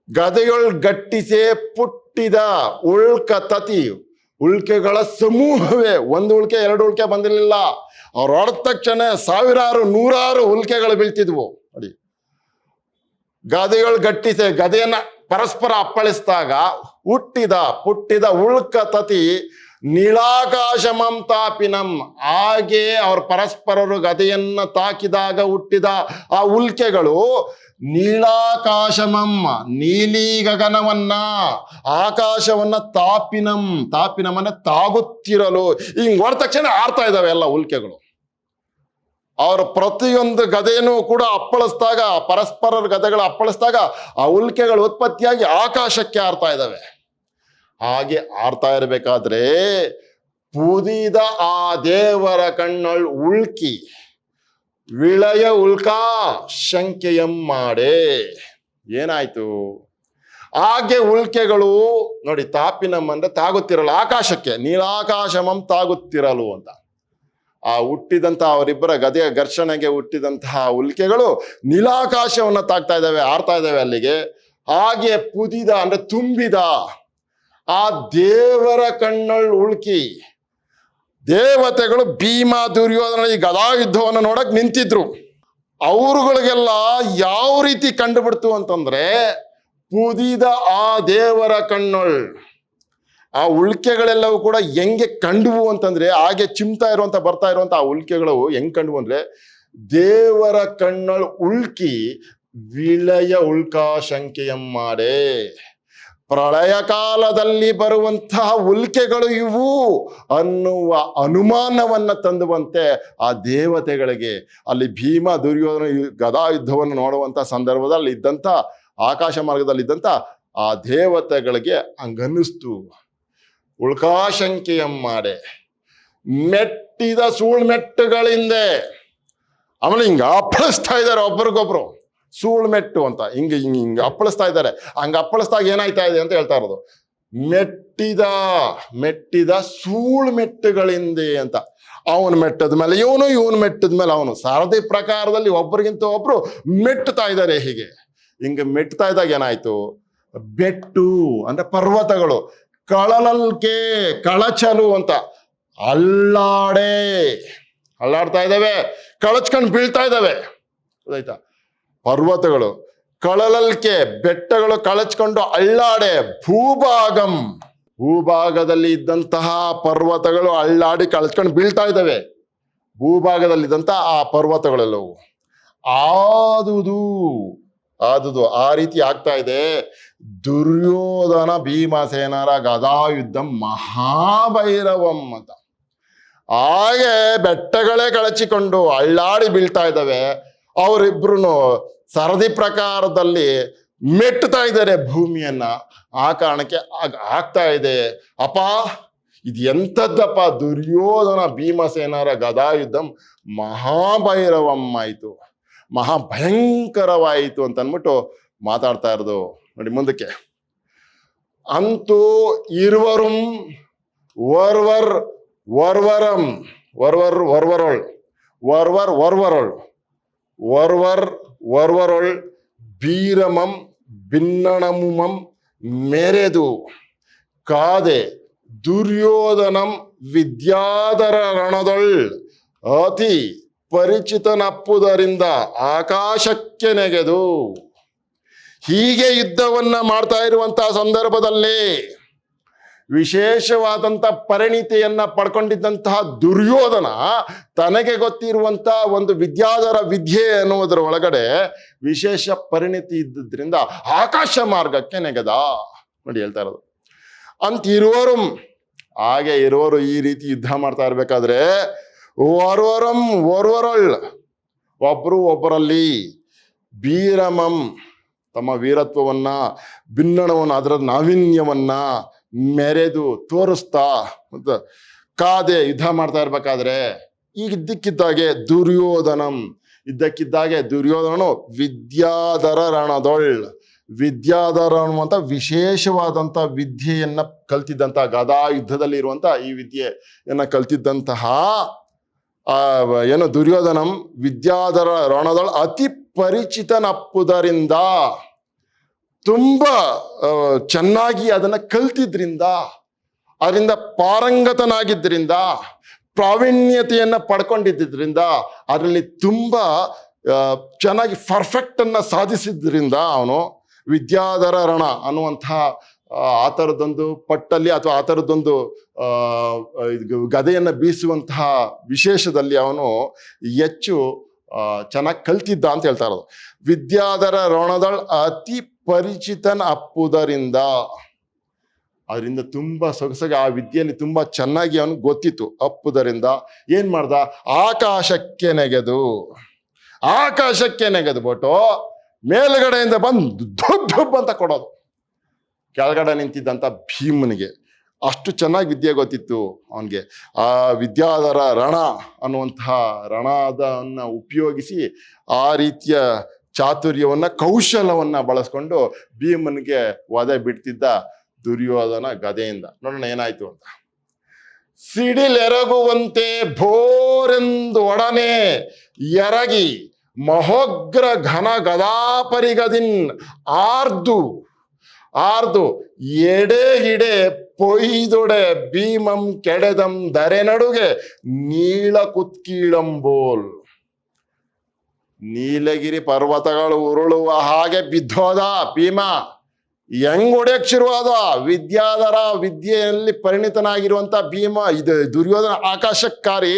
ಗದೆಯೊಳ್ ಗಟ್ಟಿಸೆ ಪುಟ್ಟಿದ ಉಳ್ಕತತಿ, ಉಳ್ಕೆಗಳ ಸಮೂಹವೇ. ಒಂದು ಉಳ್ಕೆ ಎರಡು ಉಳ್ಕೆ ಬಂದಿರಲಿಲ್ಲ, ಅವ್ರು ಹೊಡೆದ ತಕ್ಷಣ ಸಾವಿರಾರು ನೂರಾರು ಉಲ್ಕೆಗಳು ಬೀಳ್ತಿದ್ವು ನೋಡಿ. ಗದೆಯೊಳ್ ಗಟ್ಟಿಸೆ, ಗದೆಯನ್ನ ಪರಸ್ಪರ ಅಪ್ಪಳಿಸಿದಾಗ ಪುಟ್ಟಿದ ಉಳ್ಕತತಿ ನೀಳಾಕಾಶಮಂ ತಾಪಿನಂ. ಹಾಗೆ ಅವ್ರ ಪರಸ್ಪರರು ಗದೆಯನ್ನ ತಾಕಿದಾಗ ಹುಟ್ಟಿದ ಆ ಉಲ್ಕೆಗಳು ನೀಳಾಕಾಶಮಂ ನೀಲಿ ಗಗನವನ್ನ, ಆಕಾಶವನ್ನ ತಾಪಿನಮನ್ನ ತಾಗುತ್ತಿರಲು ಹಿಂಗ್ ಹೊರ ತಕ್ಷಣ ಆಡ್ತಾ ಇದ್ದಾವೆ ಎಲ್ಲ ಉಲ್ಕೆಗಳು. ಅವ್ರ ಪ್ರತಿಯೊಂದು ಗದೆಯನ್ನು ಕೂಡ ಅಪ್ಪಳಿಸಿದಾಗ, ಪರಸ್ಪರರ ಗದೆಗಳು ಅಪ್ಪಳಿಸಿದಾಗ ಆ ಉಲ್ಕೆಗಳು ಉತ್ಪತ್ತಿಯಾಗಿ ಆಕಾಶಕ್ಕೆ ಆರ್ತಾ ಇದ್ದಾವೆ. ಹಾಗೆ ಆಡ್ತಾ ಇರಬೇಕಾದ್ರೆ ಪುದಿದ ಆ ದೇವರ ಕಣ್ಣಳ್ ಉಳ್ಕಿ ವಿಳಯ ಉಲ್ಕಾ ಶಂಕೆಯಂ ಮಾಡೆ. ಏನಾಯ್ತು, ಹಾಗೆ ಉಲ್ಕೆಗಳು ನೋಡಿ, ತಾಪಿನಂ ಅಂದ್ರೆ ತಾಗುತ್ತಿರಲು, ಆಕಾಶಕ್ಕೆ, ನೀಲಾಕಾಶಮಂ ತಾಗುತ್ತಿರಲು ಅಂತ. ಆ ಹುಟ್ಟಿದಂತಹ ಅವರಿಬ್ಬರ ಗದೆಯ ಘರ್ಷಣೆಗೆ ಹುಟ್ಟಿದಂತಹ ಉಲ್ಕೆಗಳು ನೀಲಾಕಾಶವನ್ನ ತಾಗ್ತಾ ಇದ್ದಾವೆ, ಆಡ್ತಾ ಇದ್ದಾವೆ ಅಲ್ಲಿಗೆ. ಹಾಗೆ ಪುದಿದ ಅಂದ್ರೆ ತುಂಬಿದ ಆ ದೇವರ ಕಣ್ಣಳ್ ಉಳ್ಕಿ, ದೇವತೆಗಳು ಭೀಮ ದುರ್ಯೋಧನ ಈ ಗದಾಯುದ್ಧವನ್ನು ನೋಡಕ್ ನಿಂತಿದ್ರು. ಅವರುಗಳಿಗೆಲ್ಲ ಯಾವ ರೀತಿ ಕಂಡುಬಿಡ್ತು ಅಂತಂದ್ರೆ, ಪುದಿದ ಆ ದೇವರ ಕಣ್ಣೊಳ್. ಆ ಉಲ್ಕೆಗಳೆಲ್ಲವೂ ಕೂಡ ಹೆಂಗೆ ಕಂಡುವು ಅಂತಂದ್ರೆ, ಹಾಗೆ ಚಿಮ್ತಾ ಇರುವಂತ ಬರ್ತಾ ಇರುವಂತ ಆ ಉಲ್ಕೆಗಳು ಹೆಂಗ್ ಕಂಡುವು ಅಂದ್ರೆ, ದೇವರ ಕಣ್ಣೊಳ್ ಉಳ್ಕಿ ವಿಳಯ ಉಲ್ಕಾಶಂಕೆಯಂ ಮಾಡೆ. ಪ್ರಳಯ ಕಾಲದಲ್ಲಿ ಬರುವಂತಹ ಉಲ್ಕೆಗಳು ಇವು ಅನ್ನುವ ಅನುಮಾನವನ್ನ ತಂದುವಂತೆ ಆ ದೇವತೆಗಳಿಗೆ, ಅಲ್ಲಿ ಭೀಮ ದುರ್ಯೋಧನ ಗದಾ ಯುದ್ಧವನ್ನು ನೋಡುವಂತ ಸಂದರ್ಭದಲ್ಲಿ ಇದ್ದಂತ ಆಕಾಶ ಮಾರ್ಗದಲ್ಲಿ ಇದ್ದಂತ ಆ ದೇವತೆಗಳಿಗೆ ಹಂಗನ್ನಿಸ್ತು. ಉಲ್ಕಾಶಂಕೆಯಂ ಮಾಡೆ, ಮೆಟ್ಟಿದ ಸೂಳ್ಮೆಟ್ಟುಗಳಿಂದೆ. ಆಮೇಲೆ ಹಿಂಗ ಅಪ್ಪಳಿಸ್ತಾ ಇದ್ದಾರೆ ಒಬ್ರಿಗೊಬ್ರು, ಸೂಳ್ಮೆಟ್ಟು ಅಂತ ಹಿಂಗ ಹಿಂಗ ಹಿಂಗ ಅಪ್ಪಳಿಸ್ತಾ ಇದ್ದಾರೆ. ಹಂಗ ಅಪ್ಪಳಿಸ್ದಾಗ ಏನಾಯ್ತಾ ಇದೆ ಅಂತ ಹೇಳ್ತಾ ಇರೋದು. ಮೆಟ್ಟಿದ ಸೂಳ್ಮೆಟ್ಟುಗಳಿಂದೆ ಅಂತ. ಅವನು ಮೆಟ್ಟದ ಮೇಲೆ ಇವನು, ಇವನು ಮೆಟ್ಟದ ಮೇಲೆ ಅವನು, ಸಾರಥಿ ಪ್ರಕಾರದಲ್ಲಿ ಒಬ್ಬರಿಗಿಂತ ಒಬ್ರು ಮೆಟ್ಟುತ್ತಾ ಇದ್ದಾರೆ. ಹೀಗೆ ಹಿಂಗ ಮೆಟ್ಟುತ್ತಾ ಇದ್ದಾಗ ಏನಾಯ್ತು, ಬೆಟ್ಟು ಅಂದ್ರೆ ಪರ್ವತಗಳು, ಕಳಲಲ್ಕೆ ಕಳಚಲು ಅಂತ ಅಲ್ಲಾಡ್ತಾ ಇದ್ದಾವೆ, ಕಳಚ್ಕೊಂಡು ಬೀಳ್ತಾ ಇದ್ದಾವೆ. ಗೊತ್ತಾಯ್ತಾ? ಪರ್ವತಗಳು ಕಳಲಲ್ಕೆ, ಬೆಟ್ಟಗಳು ಕಳಚ್ಕೊಂಡು ಅಳ್ಳಾಡೆ. ಭೂಭಾಗದಲ್ಲಿ ಇದ್ದಂತಹ ಪರ್ವತಗಳು ಅಳ್ಳಾಡಿ ಕಳಚ್ಕೊಂಡು ಬೀಳ್ತಾ ಇದ್ದಾವೆ. ಭೂಭಾಗದಲ್ಲಿದ್ದಂತಹ ಆ ಪರ್ವತಗಳೆಲ್ಲವು ಆದುದು ಆ ರೀತಿ ಆಗ್ತಾ ಇದೆ. ದುರ್ಯೋಧನ ಭೀಮಸೇನರ ಗದಾಯುದ್ಧ ಮಹಾಭೈರವಂ ಅಂತ. ಹಾಗೆ ಬೆಟ್ಟಗಳೇ ಕಳಚಿಕೊಂಡು ಅಳ್ಳಾಡಿ ಬೀಳ್ತಾ ಇದ್ದಾವೆ. ಅವರಿಬ್ರು ಸರದಿ ಪ್ರಕಾರದಲ್ಲಿ ಮೆಟ್ಟುತ್ತಾ ಇದ್ದಾರೆ ಭೂಮಿಯನ್ನ. ಆ ಕಾರಣಕ್ಕೆ ಆಗ್ತಾ ಇದೆ. ಅಪ್ಪ ಇದು ಎಂಥದ್ದಪ್ಪ, ದುರ್ಯೋಧನ ಭೀಮಸೇನರ ಗದಾಯುದ್ಧಂ ಮಹಾಭೈರವಂ ಆಯ್ತು, ಮಹಾಭಯಂಕರವಾಯಿತು ಅಂತ ಅಂದ್ಬಿಟ್ಟು ಮಾತಾಡ್ತಾ ಇರೋದು. ನೋಡಿ ಮುಂದಕ್ಕೆ, ಅಂತೂ ಇರುವರುಂ ವರ್ವರೊಳ್ ಬೀರಮಂ ಭಿನ್ನಣಮುಮಂ ಮೆರೆದು ಕಾದೆ ದುರ್ಯೋಧನಂ ವಿದ್ಯಾಧರ ರಣದೊಳ್ ಅತಿ ಪರಿಚಿತನಪ್ಪುದರಿಂದ ಆಕಾಶಕ್ಕೆ ನೆಗೆದು. ಹೀಗೆ ಯುದ್ಧವನ್ನ ಮಾಡ್ತಾ ಇರುವಂತಹ ಸಂದರ್ಭದಲ್ಲಿ ವಿಶೇಷವಾದಂಥ ಪರಿಣಿತಿಯನ್ನ ಪಡ್ಕೊಂಡಿದ್ದಂತಹ ದುರ್ಯೋಧನ ತನಗೆ ಗೊತ್ತಿರುವಂತಹ ಒಂದು ವಿದ್ಯಾಧರ ವಿದ್ಯೆ ಅನ್ನುವುದರ ಒಳಗಡೆ ವಿಶೇಷ ಪರಿಣಿತಿ ಇದ್ದುದರಿಂದ ಆಕಾಶ ಮಾರ್ಗಕ್ಕೆ ನೆಗೆದ. ನೋಡಿ ಹೇಳ್ತಾ ಇರೋದು. ಅಂತಿರುವರು ಹಾಗೆ ಇರುವರು ಈ ರೀತಿ ಯುದ್ಧ ಮಾಡ್ತಾ ಇರ್ಬೇಕಾದ್ರೆ ಓರ್ವರೊಳ್ ಒಬ್ಬರಲ್ಲಿ ಬೀರಮಂ ತಮ್ಮ ವೀರತ್ವವನ್ನ, ಭಿನ್ನಣವನ್ನು, ಅದರ ನಾವಿನ್ಯವನ್ನ ಮೆರೆದು ತೋರಿಸ್ತಾ ಕಾದೆ ಯುದ್ಧ ಮಾಡ್ತಾ ಇರ್ಬೇಕಾದ್ರೆ ಈಗ ಇದ್ದಕ್ಕಿದ್ದಾಗೆ ದುರ್ಯೋಧನನು ವಿದ್ಯಾಧರ ಅನ್ನುವಂಥ ವಿಶೇಷವಾದಂಥ ವಿದ್ಯೆಯನ್ನ ಕಲ್ತಿದ್ದಂತಹ, ಗದಾ ಯುದ್ಧದಲ್ಲಿ ಇರುವಂತ ಈ ವಿದ್ಯೆಯನ್ನ ಕಲ್ತಿದ್ದಂತಹ ದುರ್ಯೋಧನಂ ವಿದ್ಯಾಧರ ರಣದೊಳ್ ಅತಿ ಪರಿಚಿತನಪ್ಪುದರಿಂದ, ತುಂಬಾ ಚೆನ್ನಾಗಿ ಅದನ್ನ ಕಲ್ತಿದ್ರಿಂದ, ಅದರಿಂದ ಪಾರಂಗತನಾಗಿದ್ದರಿಂದ, ಪ್ರಾವೀಣ್ಯತೆಯನ್ನ ಪಡ್ಕೊಂಡಿದ್ದರಿಂದ, ಅದರಲ್ಲಿ ತುಂಬಾ ಚೆನ್ನಾಗಿ ಪರ್ಫೆಕ್ಟ್ ಅನ್ನ ಸಾಧಿಸಿದ್ರಿಂದ ಅವನು ವಿದ್ಯಾಧರ ರಣ ಅನ್ನುವಂತಹ ಆ ಥರದ್ದೊಂದು ಪಟ್ಟಲ್ಲಿ ಅಥವಾ ಆ ಥರದ್ದೊಂದು ಗದೆಯನ್ನ ಬೀಸುವಂತಹ ವಿಶೇಷದಲ್ಲಿ ಅವನು ಹೆಚ್ಚು ಚೆನ್ನಾಗಿ ಕಲ್ತಿದ್ದ ಅಂತ ಹೇಳ್ತಾ ಇರೋದು. ವಿದ್ಯಾಧರ ರಣದಳ್ ಅತಿ ಪರಿಚಿತನ್ ಅಪ್ಪುದರಿಂದ, ಅದರಿಂದ ತುಂಬಾ ಸೊಗಸಾಗಿ ಆ ವಿದ್ಯೆಯಲ್ಲಿ ತುಂಬಾ ಚೆನ್ನಾಗಿ ಅವನು ಗೊತ್ತಿತ್ತು. ಅಪ್ಪುದರಿಂದ ಏನ್ ಮಾಡ್ದ, ಆಕಾಶಕ್ಕೆ ನೆಗೆದ್ಬಿಟ್ಟು ಮೇಲ್ಗಡೆಯಿಂದ ಬಂದು ಧುಬ್ ಅಂತ ಕೊಡೋದು ಕೆಳಗಡೆ ನಿಂತಿದ್ದಂಥ ಭೀಮನಿಗೆ. ಅಷ್ಟು ಚೆನ್ನಾಗಿ ವಿದ್ಯೆ ಗೊತ್ತಿತ್ತು ಅವನಿಗೆ. ಆ ವಿದ್ಯಾಧರ ರಣ ಅನ್ನುವಂತಹ ರಣದನ್ನ ಉಪಯೋಗಿಸಿ ಆ ರೀತಿಯ ಚಾತುರ್ಯವನ್ನ, ಕೌಶಲವನ್ನ ಬಳಸ್ಕೊಂಡು ಭೀಮನಿಗೆ ವಧೆ ಬಿಡ್ತಿದ್ದ ದುರ್ಯೋಧನ ಗದೆಯಿಂದ. ನೋಡೋಣ ಏನಾಯ್ತು ಅಂತ. ಸಿಡಿಲೆರಗುವಂತೆ ಭೋರೆಂದು ಒಡನೆ ಎರಗಿ ಮಹೋಗ್ರ ಘನ ಗದಾಪರಿಗದಿನ್ ಆರ್ದು ಎಡೆ ಪೊಯ್ದೊಡೆ ಭೀಮಂ ಕೆಡೆದಂ ದರೆ ನಡುಗೆ ನೀಳ ಕುತ್ಕೀಳಂಬೋಲ್. ನೀಲಗಿರಿ ಪರ್ವತಗಳು ಉರುಳುವ ಹಾಗೆ ಬಿದ್ದೋದ ಭೀಮ. ಹೆಂಗ್ ಹೊಡೆಯಕ್ ಶುರುವಾದ? ವಿದ್ಯೆಯಲ್ಲಿ ಪರಿಣಿತನಾಗಿರುವಂತ ಭೀಮ ಇದು ದುರ್ಯೋಧನ ಆಕಾಶಕ್ಕಾರಿ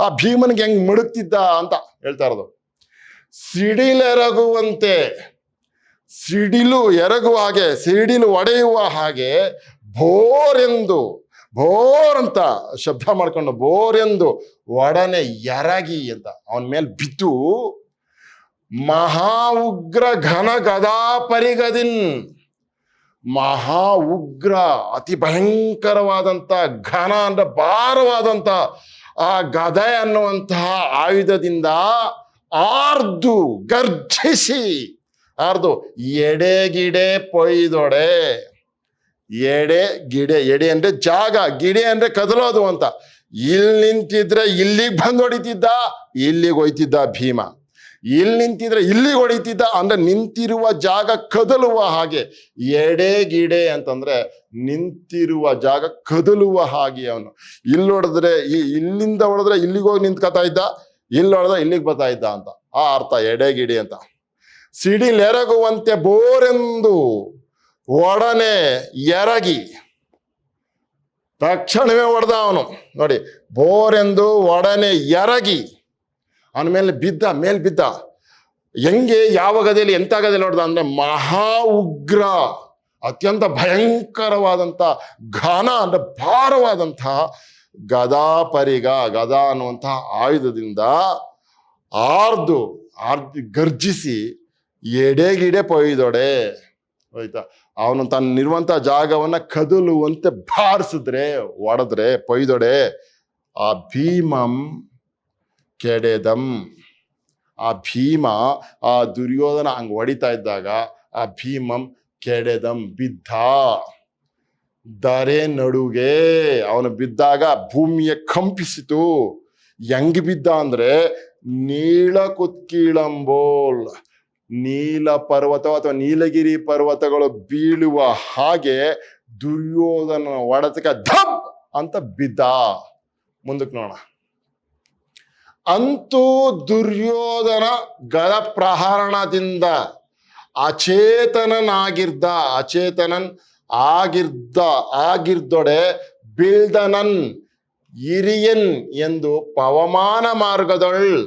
ಆ ಭೀಮನ್ಗೆ ಹೆಂಗ್ ಮುಡುಕ್ತಿದ್ದ ಅಂತ ಹೇಳ್ತಾ ಇರೋದು. ಸಿಡಿಲೆರಗುವಂತೆ, ಸಿಡಿಲು ಎರಗುವ ಹಾಗೆ, ಸಿಡಿಲು ಒಡೆಯುವ ಹಾಗೆ ಬೋರ್ ಅಂತ ಶಬ್ದ ಮಾಡ್ಕೊಂಡು ಬೋರೆಂದು ಒಡನೆ ಎರಗಿ ಅಂತ ಅವನ ಮೇಲೆ ಬಿದ್ದು ಮಹಾ ಉಗ್ರ ಘನ ಗದಾ ಪರಿಗದಿನ್, ಮಹಾ ಉಗ್ರ ಅತಿ ಭಯಂಕರವಾದಂತ ಘನ ಅಂದ್ರೆ ಭಾರವಾದಂತ ಆ ಗದೆ ಅನ್ನುವಂತಹ ಆಯುಧದಿಂದ ಆರ್ದು ಗರ್ಜಿಸಿ ಎಡೆಗಿಡೆ ಪೊಯ್ದೊಡೆ. ಎಡೆ ಅಂದ್ರೆ ಜಾಗ, ಗಿಡೆ ಅಂದ್ರೆ ಕದಲೋದು ಅಂತ. ಇಲ್ಲಿ ನಿಂತಿದ್ರೆ ಇಲ್ಲಿಗೆ ಬಂದು ಹೊಡಿತಿದ್ದ, ಇಲ್ಲಿಗೆ ಹೋಯ್ತಿದ್ದ ಭೀಮ. ಇಲ್ಲಿ ನಿಂತಿದ್ರೆ ಇಲ್ಲಿಗೆ ಹೊಡಿತಿದ್ದ ಅಂದ್ರೆ ನಿಂತಿರುವ ಜಾಗ ಕದಲುವ ಹಾಗೆ. ಎಡೆಗಿಡೆ ಅಂತಂದ್ರೆ ನಿಂತಿರುವ ಜಾಗ ಕದಲುವ ಹಾಗೆ. ಅವನು ಇಲ್ಲಿ ಹೊಡೆದ್ರೆ ಇಲ್ಲಿಂದ ಹೊಡೆದ್ರೆ ಇಲ್ಲಿಗೆ ಹೋಗಿ ನಿಂತ್ಕೊತಾ ಇದ್ದ, ಇಲ್ಲಿ ಹೊಡೆದ್ರೆ ಇಲ್ಲಿಗೆ ಬರ್ತಾ ಇದ್ದ ಅಂತ ಆ ಅರ್ಥ ಎಡೆಗಿಡೆ ಅಂತ. ಸಿಡಿಲೆರಗುವಂತೆ ಬೋರೆಂದು ಒಡನೆ ಎರಗಿ, ತಕ್ಷಣವೇ ಹೊಡೆದ ಅವನು. ನೋಡಿ, ಬೋರೆಂದು ಒಡನೆ ಎರಗಿ ಅವನ ಮೇಲೆ ಬಿದ್ದ. ಹೆಂಗೆ, ಯಾವ ಗದೆಯಲ್ಲಿ, ಎಂಥ ಗದೆಯಲ್ಲಿ ಹೊಡೆದ ಅಂದ್ರೆ ಮಹಾ ಉಗ್ರ, ಅತ್ಯಂತ ಭಯಂಕರವಾದಂಥ ಘನ ಅಂದ್ರೆ ಭಾರವಾದಂಥ ಗದಾ ಅನ್ನುವಂತಹ ಆಯುಧದಿಂದ ಆರ್ದು ಗರ್ಜಿಸಿ ಎಡೆಗಿಡೆ ಪೊಯ್ದೊಡೆ. ಹೋಯ್ತಾ, ಅವನು ತನ್ನಿರುವಂತ ಜಾಗವನ್ನ ಕದಲುವಂತೆ ಬಾರಿಸಿದ್ರೆ, ಒಡೆದ್ರೆ, ಪೊಯ್ದೊಡೆ. ಆ ಭೀಮಂ ಕೆಡೆದಂ, ಆ ಭೀಮ ಆ ದುರ್ಯೋಧನ ಹಂಗ್ ಹೊಡಿತಾ ಇದ್ದಾಗ ಆ ಭೀಮಂ ಕೆಡೆದಂ ಬಿದ್ದ. ದರೆ ನಡುಗೆ ಅವನು ಬಿದ್ದಾಗ ಭೂಮಿಯ ಕಂಪಿಸಿತು. ಹೆಂಗ್ ಬಿದ್ದ ಅಂದ್ರೆ ನೀಳ ಕುತ್ಕೀಳಂಬೋಲ್, ನೀಲ ಪರ್ವತ ಅಥವಾ ನೀಲಗಿರಿ ಪರ್ವತಗಳು ಬೀಳುವ ಹಾಗೆ ದುರ್ಯೋಧನ ಒಡೆತಕ್ಕೆ ಧಬ್ ಅಂತ ಬಿದ್ದ. ಮುಂದಕ್ಕೆ ನೋಡೋಣ. ಅಂತೂ ದುರ್ಯೋಧನ ಗದ ಪ್ರಹರಣದಿಂದ ಅಚೇತನನ್ ಆಗಿರ್ದೊಡೆ ಬೀಳ್ದನನ್ ಇರಿಯನ್ ಎಂದು ಪವಮಾನ ಮಾರ್ಗದೊಳ್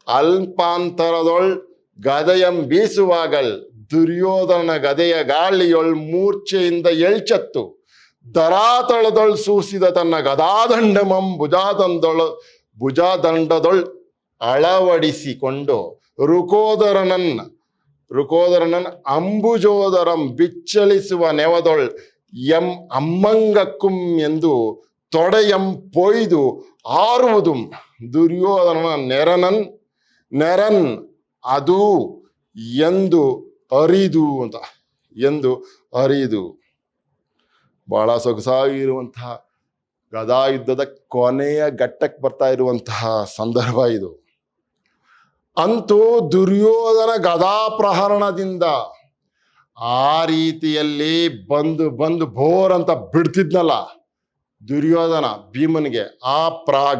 ಅಲ್ಪಾಂತರದೊಳ್ ಗದೆಯಂ ಬೀಸುವಾಗಲ್ ದುರ್ಯೋಧನ ಗದೆಯ ಗಾಳಿಯೊಳ್ ಮೂರ್ಛೆಯಿಂದ ಎಳ್ಚತ್ತು ಧರಾತಳದೊಳ್ ಸೂಸಿದ ತನ್ನ ಗದಾದಂಡಮಂ ಭುಜಾದಂಡದೊಳ್ ಅಳವಡಿಸಿಕೊಂಡು ರುಕೋದರನನ್ ಅಂಬುಜೋದರಂ ಬಿಚ್ಚಲಿಸುವ ನೆವದೊಳ್ ಎಂ ಅಮ್ಮಂಗಕ್ಕುಂ ಎಂದು ತೊಡೆಯಂ ಪೊಯ್ದು ಆರುವುದು ದುರ್ಯೋಧನನ ನೆರನ್ ಅದು ಎಂದು ಅರಿದು. ಬಹಳ ಸೊಗಸಾಗಿರುವಂತಹ ಗದಾಯುದ್ಧದ ಕೊನೆಯ ಘಟ್ಟಕ್ಕೆ ಬರ್ತಾ ಇರುವಂತಹ ಸಂದರ್ಭ ಇದು. ಅಂತೂ ದುರ್ಯೋಧನ ಗದಾ ಪ್ರಹರಣದಿಂದ ಆ ರೀತಿಯಲ್ಲಿ ಬಂದು ಬೋರ್ ಅಂತ ಬಿಡ್ತಿದ್ನಲ್ಲ ದುರ್ಯೋಧನ ಭೀಮನಿಗೆ, ಆ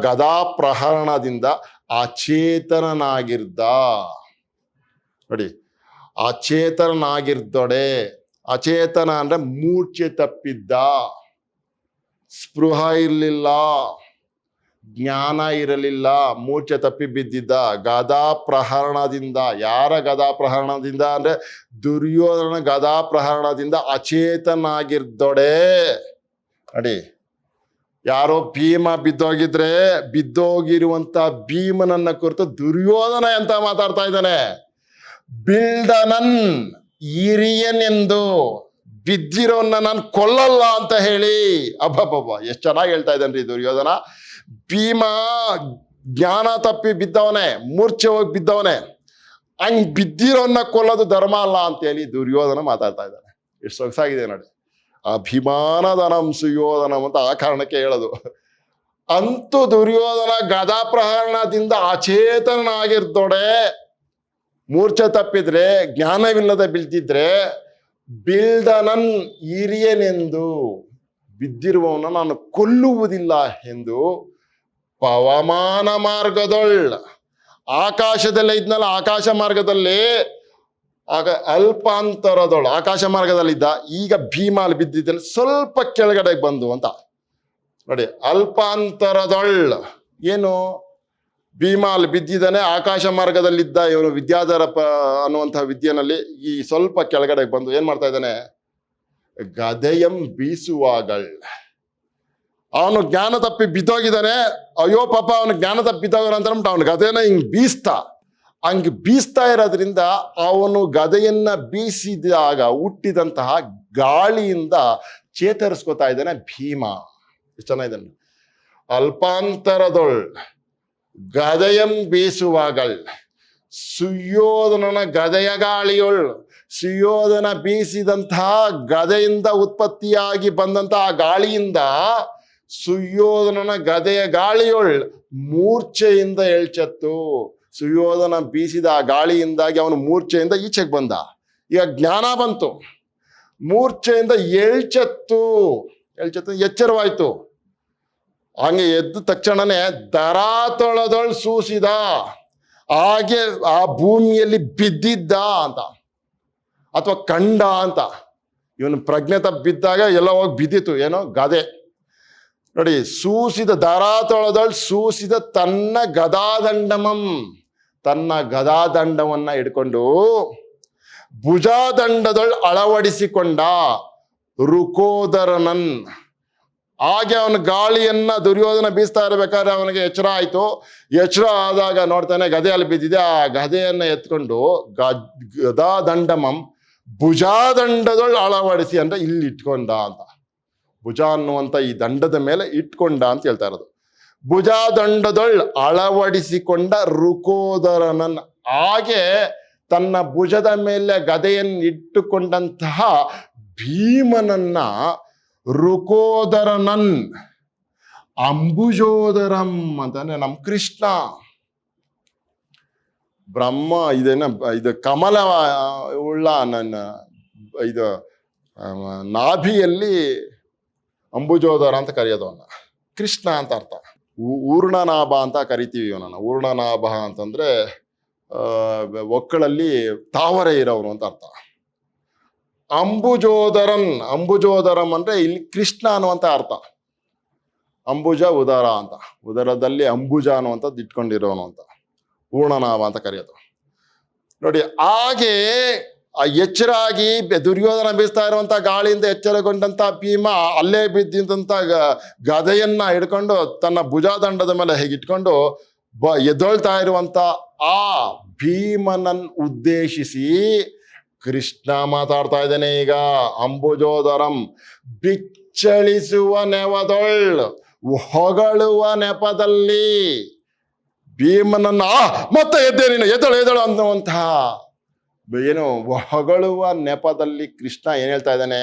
ಗದಾ ಪ್ರಹರಣದಿಂದ ಅಚೇತನನಾಗಿರ್ದ. ನೋಡಿ, ಅಚೇತನನಾಗಿರ್ದೊಡೆ. ಅಚೇತನ ಅಂದ್ರೆ ಮೂರ್ಛೆ ತಪ್ಪಿದ್ದ, ಸ್ಪೃಹ ಇರಲಿಲ್ಲ, ಜ್ಞಾನ ಇರಲಿಲ್ಲ, ಮೂರ್ಛೆ ತಪ್ಪಿ ಬಿದ್ದಿದ್ದ. ಗದಾ ಪ್ರಹರಣದಿಂದ, ಯಾರ ಗದಾ ಪ್ರಹರಣದಿಂದ ಅಂದ್ರೆ ದುರ್ಯೋಧನ ಗದಾ ಪ್ರಹರಣದಿಂದ ಅಚೇತನಾಗಿರ್ದೊಡೆ. ನೋಡಿ, ಯಾರೋ ಭೀಮ ಬಿದ್ದೋಗಿರುವಂತ ಭೀಮನನ್ನ ಕುರಿತು ದುರ್ಯೋಧನ ಎಂತ ಮಾತಾಡ್ತಾ ಇದ್ದಾನೆ. ಬಿಲ್ದನನ್ ಹಿರಿಯನ್ ಎಂದು, ಬಿದ್ದಿರೋನ್ನ ನಾನು ಕೊಲ್ಲಲ್ಲ ಅಂತ ಹೇಳಿ. ಅಬ್ಬಬ್ಬಬ್ಬ, ಎಷ್ಟು ಚೆನ್ನಾಗಿ ಹೇಳ್ತಾ ಇದ್ದಾನ್ರಿ ದುರ್ಯೋಧನ. ಭೀಮ ಜ್ಞಾನ ತಪ್ಪಿ ಬಿದ್ದವನೇ, ಮೂರ್ಛೆ ಹೋಗಿ ಬಿದ್ದವನೇ, ಹಂಗ್ ಬಿದ್ದಿರೋನ್ನ ಕೊಲ್ಲೋದು ಧರ್ಮ ಅಲ್ಲ ಅಂತೇಳಿ ದುರ್ಯೋಧನ ಮಾತಾಡ್ತಾ ಇದ್ದಾನೆ. ಎಷ್ಟು ಸೊಗಸಾಗಿದೆ ನೋಡಿ. ಅಭಿಮಾನಧನಂ ಸುಯೋಧನಂ ಅಂತ ಆ ಕಾರಣಕ್ಕೆ ಹೇಳೋದು. ಅಂತೂ ದುರ್ಯೋಧನ ಗದಾ ಪ್ರಹರಣದಿಂದ ಅಚೇತನಾಗಿರ್ದೊಡೆ, ಮೂರ್ಛೆ ತಪ್ಪಿದ್ರೆ, ಜ್ಞಾನವಿಲ್ಲದೆ ಬೀಳ್ತಿದ್ರೆ, ಬಿಲ್ದನನ್ ಹಿರಿಯನೆಂದು, ಬಿದ್ದಿರುವವನ ನಾನು ಕೊಲ್ಲುವುದಿಲ್ಲ ಎಂದು ಪವಮಾನ ಮಾರ್ಗದೊಳ್ ಆಕಾಶದಲ್ಲೇ ಇದ್ನಲ್ಲ, ಆಕಾಶ ಮಾರ್ಗದಲ್ಲಿ ಆಗ ಅಲ್ಪಾಂತರದೊಳು ಆಕಾಶ ಮಾರ್ಗದಲ್ಲಿದ್ದ, ಈಗ ಭೀಮಾಲ್ ಬಿದ್ದಿದ್ದಾನೆ, ಸ್ವಲ್ಪ ಕೆಳಗಡೆಗೆ ಬಂದು ಅಂತ ನೋಡಿ. ಅಲ್ಪಾಂತರದೊಳ್ ಏನು, ಭೀಮಾಲ್ ಬಿದ್ದಿದ್ದಾನೆ, ಆಕಾಶ ಮಾರ್ಗದಲ್ಲಿದ್ದ ಇವನು ವಿದ್ಯಾಧರ ಅನ್ನುವಂತಹ ವಿದ್ಯೆನಲ್ಲಿ ಈ ಸ್ವಲ್ಪ ಕೆಳಗಡೆಗೆ ಬಂದು ಏನ್ ಮಾಡ್ತಾ ಇದ್ದಾನೆ, ಗದೆಯಂ ಬೀಸುವಾಗಳ್. ಅವನು ಜ್ಞಾನ ತಪ್ಪಿ ಬಿದ್ದೋಗಿದ್ದಾನೆ, ಅಯ್ಯೋ ಪಾಪ ಅವನು ಜ್ಞಾನ ತಪ್ಪಿ ಬಿದ್ದೋಗೋಣ ಅಂತ ಅಂದ್ಬಿಟ್ಟು ಅವನು ಗದೆನ ಹಂಗೆ ಬೀಸ್ತಾ ಇರೋದ್ರಿಂದ ಅವನು ಗದೆಯನ್ನ ಬೀಸಿದಾಗ ಹುಟ್ಟಿದಂತಹ ಗಾಳಿಯಿಂದ ಚೇತರಿಸ್ಕೊತಾ ಇದ್ದಾನೆ ಭೀಮ. ಎಷ್ಟು ಚೆನ್ನಾಗಿದ್ದಾನೆ. ಅಲ್ಪಾಂತರದೊಳ್ ಗದೆಯಂ ಬೀಸುವಾಗಳ್, ಸುಯೋಧನನ ಗದೆಯ ಗಾಳಿಯೊಳ್. ಸುಯೋಧನ ಬೀಸಿದಂತಹ ಗದೆಯಿಂದ ಉತ್ಪತ್ತಿಯಾಗಿ ಬಂದಂತಹ ಗಾಳಿಯಿಂದ ಸುಯೋಧನನ ಗದೆಯ ಗಾಳಿಯೊಳ್ ಮೂರ್ಛೆಯಿಂದ ಎಳ್ಚತ್ತು. ಸುಯೋಧನ ಬೀಸಿದ ಆ ಗಾಳಿಯಿಂದಾಗಿ ಅವನು ಮೂರ್ಛೆಯಿಂದ ಈಚೆಗೆ ಬಂದ. ಈಗ ಜ್ಞಾನ ಬಂತು, ಮೂರ್ಛೆಯಿಂದ ಎಳ್ಚತ್ತು ಎಚ್ಚರವಾಯ್ತು. ಹಂಗೆ ಎದ್ದ ತಕ್ಷಣನೇ ದರಾತೊಳದೊಳ್ ಸೂಸಿದ, ಹಾಗೆ ಆ ಭೂಮಿಯಲ್ಲಿ ಬಿದ್ದಿದ್ದ ಅಂತ ಅಥವಾ ಕಂಡ ಅಂತ. ಇವನು ಪ್ರಜ್ಞೆ ತಪ್ಪಿ ಬಿದ್ದಾಗ ಎಲ್ಲ ಹೋಗಿ ಬಿದ್ದಿತ್ತು, ಏನೋ ಗದೆ ನೋಡಿ. ಸೂಸಿದ ದರಾತೊಳದೊಳ್ ಸೂಸಿದ ತನ್ನ ಗದಾದಂಡಮಂ, ತನ್ನ ಗದಾದಂಡವನ್ನ ಹಿಡ್ಕೊಂಡು ಭುಜಾದಂಡದೊಳ್ ಅಳವಡಿಸಿಕೊಂಡ ರುಕೋದರನನ್. ಹಾಗೆ ಅವನ ಗಾಳಿಯನ್ನ ದುರ್ಯೋಧನ ಬೀಸ್ತಾ ಇರಬೇಕಾದ್ರೆ ಅವನಿಗೆ ಎಚ್ಚರ ಆಯ್ತು. ಎಚ್ಚರ ಆದಾಗ ನೋಡ್ತಾನೆ ಗದೆಯಲ್ಲಿ ಬಿದ್ದಿದೆ. ಆ ಗದೆಯನ್ನ ಎತ್ಕೊಂಡು ಗದಾದಂಡಮಂ ಭುಜಾದಂಡದೊಳ್ ಅಳವಡಿಸಿ ಅಂದ್ರೆ ಇಲ್ಲಿ ಇಟ್ಕೊಂಡ ಅಂತ. ಭುಜ ಅನ್ನುವಂತ ಈ ದಂಡದ ಮೇಲೆ ಇಟ್ಕೊಂಡ ಅಂತ ಹೇಳ್ತಾ ಇರೋದು. ಭುಜಾದಂಡದೊಳ್ ಅಳವಡಿಸಿಕೊಂಡ ರುಕೋದರನನ್, ಹಾಗೆ ತನ್ನ ಭುಜದ ಮೇಲೆ ಗದೆಯನ್ನು ಇಟ್ಟುಕೊಂಡಂತಹ ಭೀಮನನ್ನ ರುಕೋದರನನ್ ಅಂಬುಜೋದರಂ ಅಂತಾನೆ ನಮ್ಮ ಕೃಷ್ಣ. ಬ್ರಹ್ಮ ಇದು ಕಮಲ ಉಳ್ಳ ನನ್ನ ಇದು ನಾಭಿಯಲ್ಲಿ ಅಂಬುಜೋದರ ಅಂತ ಕರೆಯೋದು ಅವನ್ನ, ಕೃಷ್ಣ ಅಂತ ಅರ್ಥ. ಊರ್ಣನಾಭ ಅಂತ ಕರಿತೀವಿ ಇವನನ್ನ. ಊರ್ಣನಾಭ ಅಂತಂದ್ರೆ ಒಕ್ಕಳಲ್ಲಿ ತಾವರೆ ಇರೋರು ಅಂತ ಅರ್ಥ. ಅಂಬುಜೋದರಂ ಅಂದ್ರೆ ಇಲ್ಲಿ ಕೃಷ್ಣ ಅನ್ನುವಂತ ಅರ್ಥ. ಅಂಬುಜ ಉದರ ಅಂತ, ಉದರದಲ್ಲಿ ಅಂಬುಜ ಅನ್ನುವಂಥದ್ದು ಇಟ್ಕೊಂಡಿರೋನು ಅಂತ ಊರ್ಣನಾಭ ಅಂತ ಕರೆಯೋದು ನೋಡಿ. ಹಾಗೆ ಎಚ್ಚರಾಗಿ ದುರ್ಯೋಧನ ಬೀಸ್ತಾ ಇರುವಂತ ಗಾಳಿಯಿಂದ ಎಚ್ಚರಗೊಂಡಂತ ಭೀಮ ಅಲ್ಲೇ ಬಿದ್ದಂತ ಗದೆಯನ್ನ ಹಿಡ್ಕೊಂಡು ತನ್ನ ಭುಜಾದಂಡದ ಮೇಲೆ ಹೇಗೆ ಇಟ್ಕೊಂಡು ಎದ್ದೊಳ್ತಾ ಇರುವಂತ ಆ ಭೀಮನನ್ ಉದ್ದೇಶಿಸಿ ಕೃಷ್ಣ ಮಾತಾಡ್ತಾ ಇದ್ದೇನೆ ಈಗ. ಅಂಬುಜೋದರಂ ಬಿಚ್ಚಳಿಸುವ ನೆವದೊಳ್ ಹೊಗಳುವ ನೆಪದಲ್ಲಿ ಭೀಮನನ್ನ ಮತ್ತೆ ಎದ್ದೆ ನೀನು ಎದ್ದಳು ಅನ್ನುವಂತಹ ಏನು ಹೊಗಳುವ ನೆಪದಲ್ಲಿ ಕೃಷ್ಣ ಏನ್ ಹೇಳ್ತಾ ಇದ್ದಾನೆ,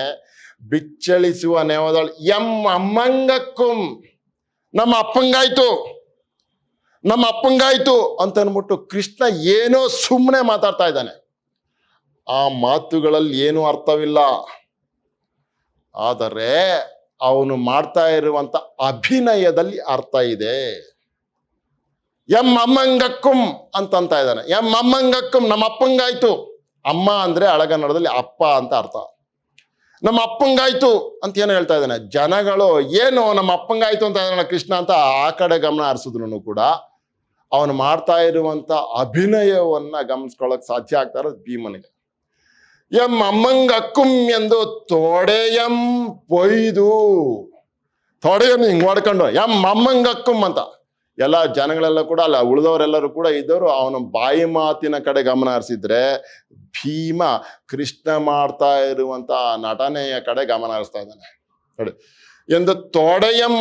ಬಿಚ್ಚಳಿಸುವ ನೆವದೊಳ್ ಅಮ್ಮಂಗಕ್ಕುಂ, ನಮ್ಮ ಅಪ್ಪಂಗಾಯ್ತು ಅಂತ ಅನ್ಬಿಟ್ಟು ಕೃಷ್ಣ ಏನೋ ಸುಮ್ಮನೆ ಮಾತಾಡ್ತಾ ಇದ್ದಾನೆ. ಆ ಮಾತುಗಳಲ್ಲಿ ಏನೂ ಅರ್ಥವಿಲ್ಲ. ಆದರೆ ಅವನು ಮಾಡ್ತಾ ಇರುವಂತ ಅಭಿನಯದಲ್ಲಿ ಅರ್ಥ ಇದೆ. ಅಮ್ಮಂಗಕ್ಕುಂ ಅಂತ ಇದ್ದಾನೆ. ಅಮ್ಮಂಗಕ್ಕುಂ, ನಮ್ಮ ಅಪ್ಪಂಗಾಯ್ತು. ಅಮ್ಮ ಅಂದ್ರೆ ಹಳಗನ್ನಡದಲ್ಲಿ ಅಪ್ಪ ಅಂತ ಅರ್ಥ. ನಮ್ಮ ಅಪ್ಪಂಗಾಯ್ತು ಅಂತ ಏನು ಹೇಳ್ತಾ ಇದ್ದಾನೆ. ಜನಗಳು ಏನು ನಮ್ಮ ಅಪ್ಪಂಗಾಯ್ತು ಅಂತ ಇದ್ದಾನೆ ಕೃಷ್ಣ ಅಂತ ಆ ಕಡೆ ಗಮನ ಹರಿಸಿದ್ರು ಕೂಡ ಅವನು ಮಾಡ್ತಾ ಇರುವಂತ ಅಭಿನಯವನ್ನ ಗಮನಿಸ್ಕೊಳ್ಳಕ್ ಸಾಧ್ಯ ಆಗ್ತಾ ಇರೋದು ಭೀಮನಿಗೆ. ಅಮ್ಮಂಗಕ್ಕುಂ ಎಂದು ತೊಡೆಯಂ ಪೊಯ್ದು, ತೊಡೆಯನ್ನು ಹಿಂಗ್ ಮಾಡ್ಕೊಂಡು ಅಮ್ಮಂಗಕ್ಕುಂ ಅಂತ ಎಲ್ಲ ಜನಗಳೆಲ್ಲ ಕೂಡ ಅಲ್ಲ, ಉಳಿದವರೆಲ್ಲರೂ ಕೂಡ ಇದ್ದವರು ಅವನ ಬಾಯಿ ಮಾತಿನ ಕಡೆ ಗಮನ ಹರಿಸಿದ್ರೆ ಭೀಮ ಕೃಷ್ಣ ಮಾಡ್ತಾ ಇರುವಂತ ನಟನೆಯ ಕಡೆ ಗಮನ ಹರಿಸ್ತಾ ಇದ್ದಾನೆ ನೋಡಿ. ಎಂದು ತೊಡೆಯಂ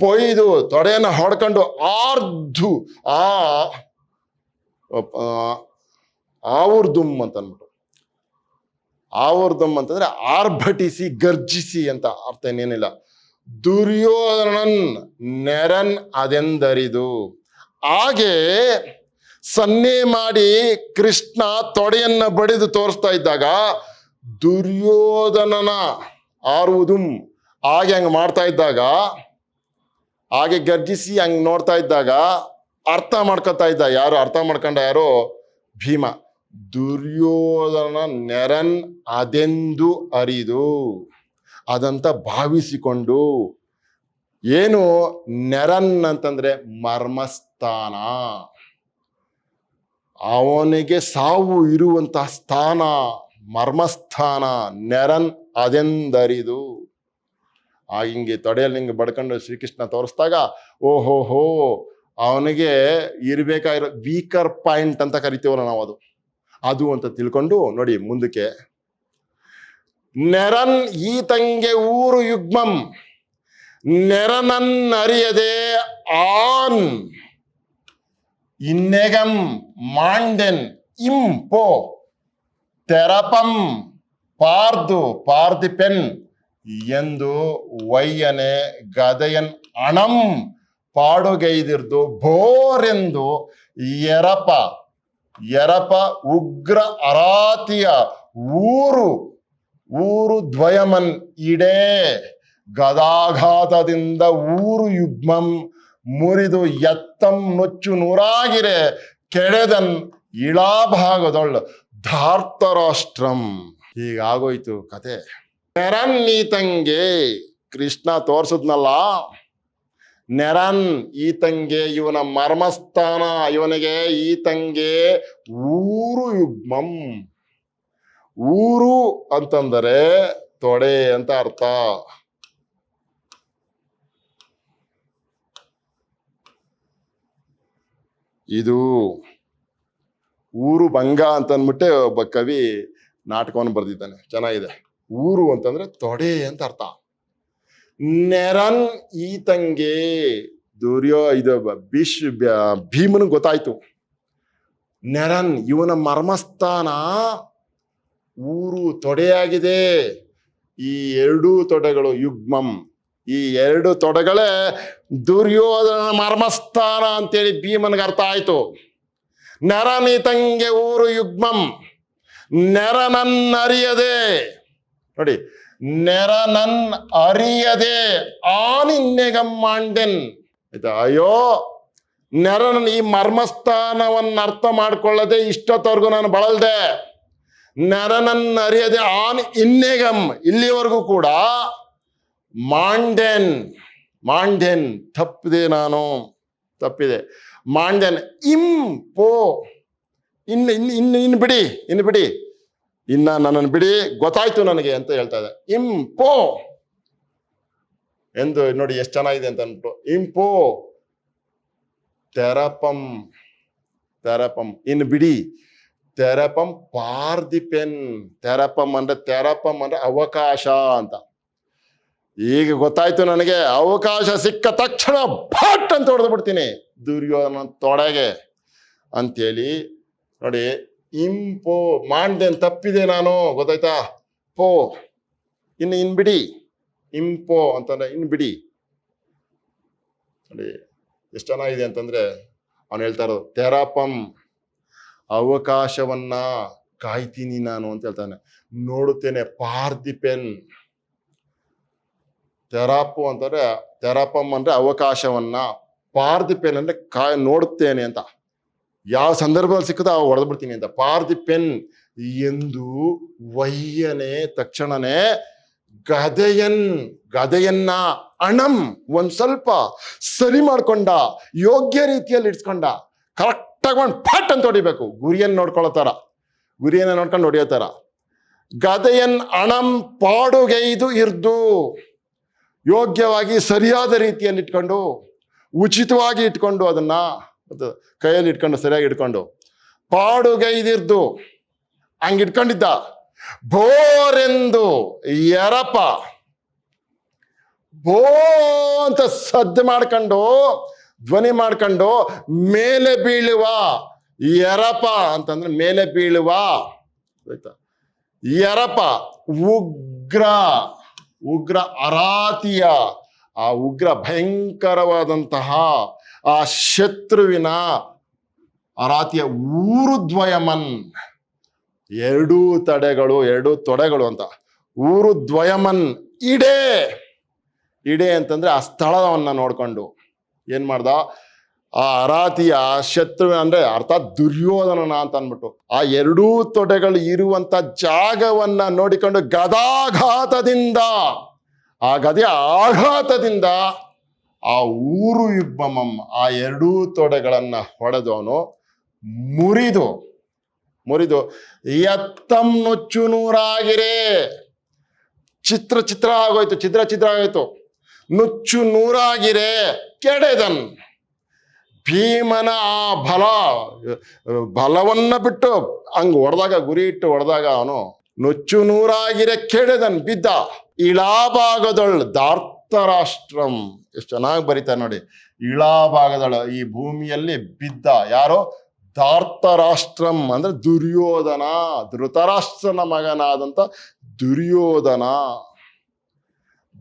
ಪೊಯ್ದು, ತೊಡೆಯನ್ನ ಹೊಡ್ಕೊಂಡು ಆರ್ಧು ಆವರ್ದುಮ್ ಅಂತ ಅಂದ್ಬಿಟ್ಟು. ಆವರ್ದುಮ್ ಅಂತಂದ್ರೆ ಆರ್ಭಟಿಸಿ ಗರ್ಜಿಸಿ ಅಂತ ಅರ್ಥ, ಇನ್ನೇನಿಲ್ಲ. ದುರ್ಯೋಧನನ್ ನೆರನ್ ಅದೆಂದರಿದು, ಹಾಗೆ ಸನ್ನೆ ಮಾಡಿ ಕೃಷ್ಣ ತೊಡೆಯನ್ನ ಬಡಿದು ತೋರಿಸ್ತಾ ಇದ್ದಾಗ ದುರ್ಯೋಧನನ ಆರುವುದುಂ, ಹಾಗೆ ಹಂಗೆ ಮಾಡ್ತಾ ಇದ್ದಾಗ, ಹಾಗೆ ಗರ್ಜಿಸಿ ಹಂಗೆ ನೋಡ್ತಾ ಇದ್ದಾಗ ಅರ್ಥ ಮಾಡ್ಕೊತಾ ಇದ್ದ. ಯಾರು ಅರ್ಥ ಮಾಡ್ಕೊಂಡ? ಯಾರು? ಭೀಮ. ದುರ್ಯೋಧನ ನೆರನ್ ಅದೆಂದು ಅರಿದು, ಅದಂತ ಭಾವಿಸಿಕೊಂಡು, ಏನು ನೆರನ್ ಅಂತಂದ್ರೆ ಮರ್ಮಸ್ಥಾನ, ಅವನಿಗೆ ಸಾವು ಇರುವಂತಹ ಸ್ಥಾನ, ಮರ್ಮಸ್ಥಾನ, ನೆರನ್ ಅದೆಂದರಿದು. ಹಿಂಗೆ ತೊಡೆಯಲ್ಲಿ ಹಿಂಗೆ ಬಡ್ಕೊಂಡು ಶ್ರೀಕೃಷ್ಣ ತೋರಿಸ್ದಾಗ, ಓಹೋಹೋ, ಅವನಿಗೆ ಇರ್ಬೇಕಾಗಿರೋ ವೀಕರ್ ಪಾಯಿಂಟ್ ಅಂತ ಕರಿತೀವಲ್ಲ ನಾವು, ಅದು ಅಂತ ತಿಳ್ಕೊಂಡು ನೋಡಿ ಮುಂದಕ್ಕೆ. ನೆರನ್ ಈತಂಗೆ ಊರು ಯುಗ್ಮಂ ನೆರನನ್ ಅರಿಯದೆ ಆನ್ ಇನ್ನೆಗಂ ಮಾಂಡೆನ್ ಇಂಪೋ ತೆರಪಂ ಪಾರ್ದಿಪೆನ್ ಎಂದು ವಯ್ಯನೆ ಗದೆಯನ್ ಅಣಂ ಪಾಡುಗೈದಿರ್ದು ಬೋರೆಂದು ಎರಪ ಉಗ್ರ ಅರಾತಿಯ ಊರು ದ್ವಯಮನ್ ಇಡೇ ಗದಾಘಾತದಿಂದ ಊರು ಯುಗ್ಮಂ ಮುರಿದು ಎತ್ತಂ ನೊಚ್ಚು ನೂರಾಗಿರೆ ಕೆಡೆದನ್ ಇಳಾಭಾಗದೊಳ್ ಧಾರ್ತರಾಷ್ಟ್ರಂ. ಹೀಗಾಗೋಯ್ತು ಕತೆ. ನೆರನ್ ಈತಂಗೆ ಕೃಷ್ಣ ತೋರ್ಸದ್ನಲ್ಲ, ನೆರನ್ ಈತಂಗೆ ಇವನ ಮರ್ಮಸ್ಥಾನ, ಇವನಿಗೆ ಈತಂಗೆ ಊರು ಯುಗ್ಮಂ. ಊರು ಅಂತಂದರೆ ತೊಡೆ ಅಂತ ಅರ್ಥ. ಇದು ಊರು ಭಂಗ ಅಂತ ಅಂದ್ಬಿಟ್ಟೆ ಒಬ್ಬ ಕವಿ ನಾಟಕವನ್ನು ಬರೆದಿದ್ದಾನೆ, ಚೆನ್ನಾಗಿದೆ. ಊರು ಅಂತಂದ್ರೆ ತೊಡೆ ಅಂತ ಅರ್ಥ. ನೆರನ್ ಈತಂಗೆ ಭೀಮನ್ ಗೊತ್ತಾಯ್ತು, ನೆರನ್ ಇವನ ಮರ್ಮಸ್ಥಾನ ಊರು ತೊಡೆಯಾಗಿದೆ. ಈ ಎರಡೂ ತೊಡೆಗಳು ಯುಗ್ಮಂ, ಈ ಎರಡು ತೊಡೆಗಳೇ ದುರ್ಯೋಧನ ಮರ್ಮಸ್ಥಾನ ಅಂತೇಳಿ ಭೀಮನ್ಗೆ ಅರ್ಥ ಆಯ್ತು. ನೆರನೀತಂಗೆ ಊರು ಯುಗ್ಮಂ ನೆರನನ್ ಅರಿಯದೆ, ನೋಡಿ, ನೆರನನ್ ಅರಿಯದೆ ಆನಿನ್ನೆಗಂ ಮಾಂಡೆನ್. ಆಯ್ತಾ? ಅಯ್ಯೋ, ನೆರನನ್ ಈ ಮರ್ಮಸ್ಥಾನವನ್ನ ಅರ್ಥ ಮಾಡ್ಕೊಳ್ಳದೆ ಇಷ್ಟೊತ್ತವರೆಗೂ ನಾನು ಬಳಲ್ದೆ. ನೆರನನ್ ಅರಿಯದೆ ಆನ್ ಇನ್ನೆಗಂ, ಇಲ್ಲಿವರೆಗೂ ಕೂಡ ಮಾಂಡೆನ್ ತಪ್ಪಿದೆ. ಮಾಂಡೆನ್ ಇಂಪೋ, ಇನ್ನು ಬಿಡಿ, ಇನ್ನ ನನ್ನನ್ನು ಬಿಡಿ, ಗೊತ್ತಾಯ್ತು ನನಗೆ ಅಂತ ಹೇಳ್ತಾ ಇದೆ. ಇಂಪೋ ಎಂದು ನೋಡಿ ಎಷ್ಟು ಚೆನ್ನಾಗಿದೆ ಅಂತ ಅಂದ್ಬಿಟ್ಟು. ಇಂಪೋ ತೆರಪಂ, ಇನ್ನು ಬಿಡಿ. ತೆರಪಂ ಪಾರ್ದಿಪೆನ್, ತೆರಪಂ ಅಂದ್ರೆ ಅವಕಾಶ ಅಂತ. ಈಗ ಗೊತ್ತಾಯ್ತು ನನಗೆ, ಅವಕಾಶ ಸಿಕ್ಕ ತಕ್ಷಣ ಭಟ್ ಅಂತ ಹೊಡೆದು ಬಿಡ್ತೀನಿ ದುರ್ಯೋಧನ ತೊಡೆಗೆ ಅಂತೇಳಿ. ನೋಡಿ, ಇಂಪೋ ಮಾಂಡೆನ್ ತಪ್ಪಿದೆ ನಾನು, ಗೊತ್ತಾಯ್ತಾ? ಪೋ ಇನ್ ಬಿಡಿ, ಇಂಪೋ ಅಂತಂದ್ರೆ ಇನ್ ಬಿಡಿ. ನೋಡಿ ಎಷ್ಟು ಚೆನ್ನಾಗಿದೆ ಅಂತಂದ್ರೆ, ಅವನು ಹೇಳ್ತಾ ಇರೋದು ತೆರಪಂ, ಅವಕಾಶವನ್ನ ಕಾಯ್ತೀನಿ ನಾನು ಅಂತ ಹೇಳ್ತಾನೆ, ನೋಡುತ್ತೇನೆ. ಪಾರ್ದಿಪೆನ್, ತೆರಾಪು ಅಂತಂದ್ರೆ, ತೆರಪಂ ಅಂದ್ರೆ ಅವಕಾಶವನ್ನ, ಪಾರ್ದಿಪೆನ್ ಅಂದ್ರೆ ನೋಡುತ್ತೇನೆ ಅಂತ. ಯಾವ ಸಂದರ್ಭದಲ್ಲಿ ಸಿಕ್ಕದ ಹೊಡೆದು ಬಿಡ್ತೀನಿ ಅಂತ. ಪಾರ್ದಿಪೆನ್ ಎಂದು ವಯ್ಯನೆ ತಕ್ಷಣನೇ ಗದೆಯನ್ನ ಅಣಂ ಒಂದ್ ಸ್ವಲ್ಪ ಸರಿ ಮಾಡ್ಕೊಂಡ, ಯೋಗ್ಯ ರೀತಿಯಲ್ಲಿ ಇಡ್ಸ್ಕೊಂಡ. ಕರೆಕ್ಟಾಗಿ ಒಂದು ಫಟ್ ಅಂತ ಹೊಡಿಬೇಕು, ಗುರಿಯನ್ನು ನೋಡ್ಕೊಂಡು ಹೊಡಿಯೋ ಥರ. ಗದೆಯನ್ ಅಣಂ ಪಾಡುಗೈದು ಇರ್ದು, ಯೋಗ್ಯವಾಗಿ ಸರಿಯಾದ ರೀತಿಯಲ್ಲಿ ಇಟ್ಕೊಂಡು, ಉಚಿತವಾಗಿ ಇಟ್ಕೊಂಡು, ಅದನ್ನ ಕೈಯಲ್ಲಿ ಇಟ್ಕೊಂಡು ಸರಿಯಾಗಿ ಇಟ್ಕೊಂಡು, ಪಾಡುಗೈದಿರ್ದು ಹಂಗೆ ಇಟ್ಕೊಂಡಿದ್ದ. ಬೋರೆಂದು ಎರಪ, ಬೋ ಅಂತ ಸದ್ದು ಮಾಡ್ಕೊಂಡು, ಧ್ವನಿ ಮಾಡ್ಕೊಂಡು ಮೇಲೆ ಬೀಳುವ. ಎರಪ ಅಂತಂದ್ರೆ ಮೇಲೆ ಬೀಳುವ, ಆಯ್ತಾ? ಎರಪ ಉಗ್ರ ಅರಾತಿಯ, ಆ ಉಗ್ರ ಭಯಂಕರವಾದಂತಹ ಆ ಶತ್ರುವಿನ ಅರಾತಿಯ ಊರುದ್ವಯಮನ್, ಎರಡೂ ತೊಡೆಗಳು ಅಂತ. ಊರುದ್ವಯಮನ್ ಇಡೆ ಅಂತಂದ್ರೆ ಆ ಸ್ಥಳವನ್ನ ನೋಡ್ಕೊಂಡು ಏನ್ ಮಾಡ್ದ, ಆ ಅರಾತಿಯ ಶತ್ರು ಅಂದ್ರೆ ಅರ್ಥಾತ್ ದುರ್ಯೋಧನನ ಅಂತ ಅಂದ್ಬಿಟ್ಟು ಆ ಎರಡೂ ತೊಡೆಗಳು ಇರುವಂತ ಜಾಗವನ್ನ ನೋಡಿಕೊಂಡು ಗದಾಘಾತದಿಂದ ಆ ಗದೆಯ ಆಘಾತದಿಂದ ಆ ಊರು ಯುಗ್ಮಮಂ ಆ ಎರಡೂ ತೊಡೆಗಳನ್ನ ಹೊಡೆದವನು ಮುರಿದು ಎತ್ತಂ ನುಚ್ಚು ನೂರಾಗಿರೇ ಚಿತ್ರ ಆಗೋಯ್ತು ನುಚ್ಚು ನೂರಾಗಿರೇ ಕೆಡೆದನ್ ಭೀಮನ ಆ ಬಲವನ್ನ ಬಿಟ್ಟು ಹಂಗ್ ಗುರಿ ಇಟ್ಟು ಹೊಡೆದಾಗ ಅವನು ನುಚ್ಚು ನೂರಾಗಿರೆ ಕೆಡೆದನ್ ಬಿದ್ದ ಇಳಾಭಾಗದೊಳ್ ಧಾರ್ತರಾಷ್ಟ್ರಂ ಎಷ್ಟು ಚೆನ್ನಾಗಿ ಬರೀತಾರೆ ನೋಡಿ. ಇಳಾಭಾಗದಳ ಈ ಭೂಮಿಯಲ್ಲಿ ಬಿದ್ದ ಯಾರೋ ಧಾರ್ತರಾಷ್ಟ್ರಂ ಅಂದ್ರೆ ದುರ್ಯೋಧನ, ಧೃತರಾಷ್ಟ್ರನ ಮಗನಾದಂತ ದುರ್ಯೋಧನ.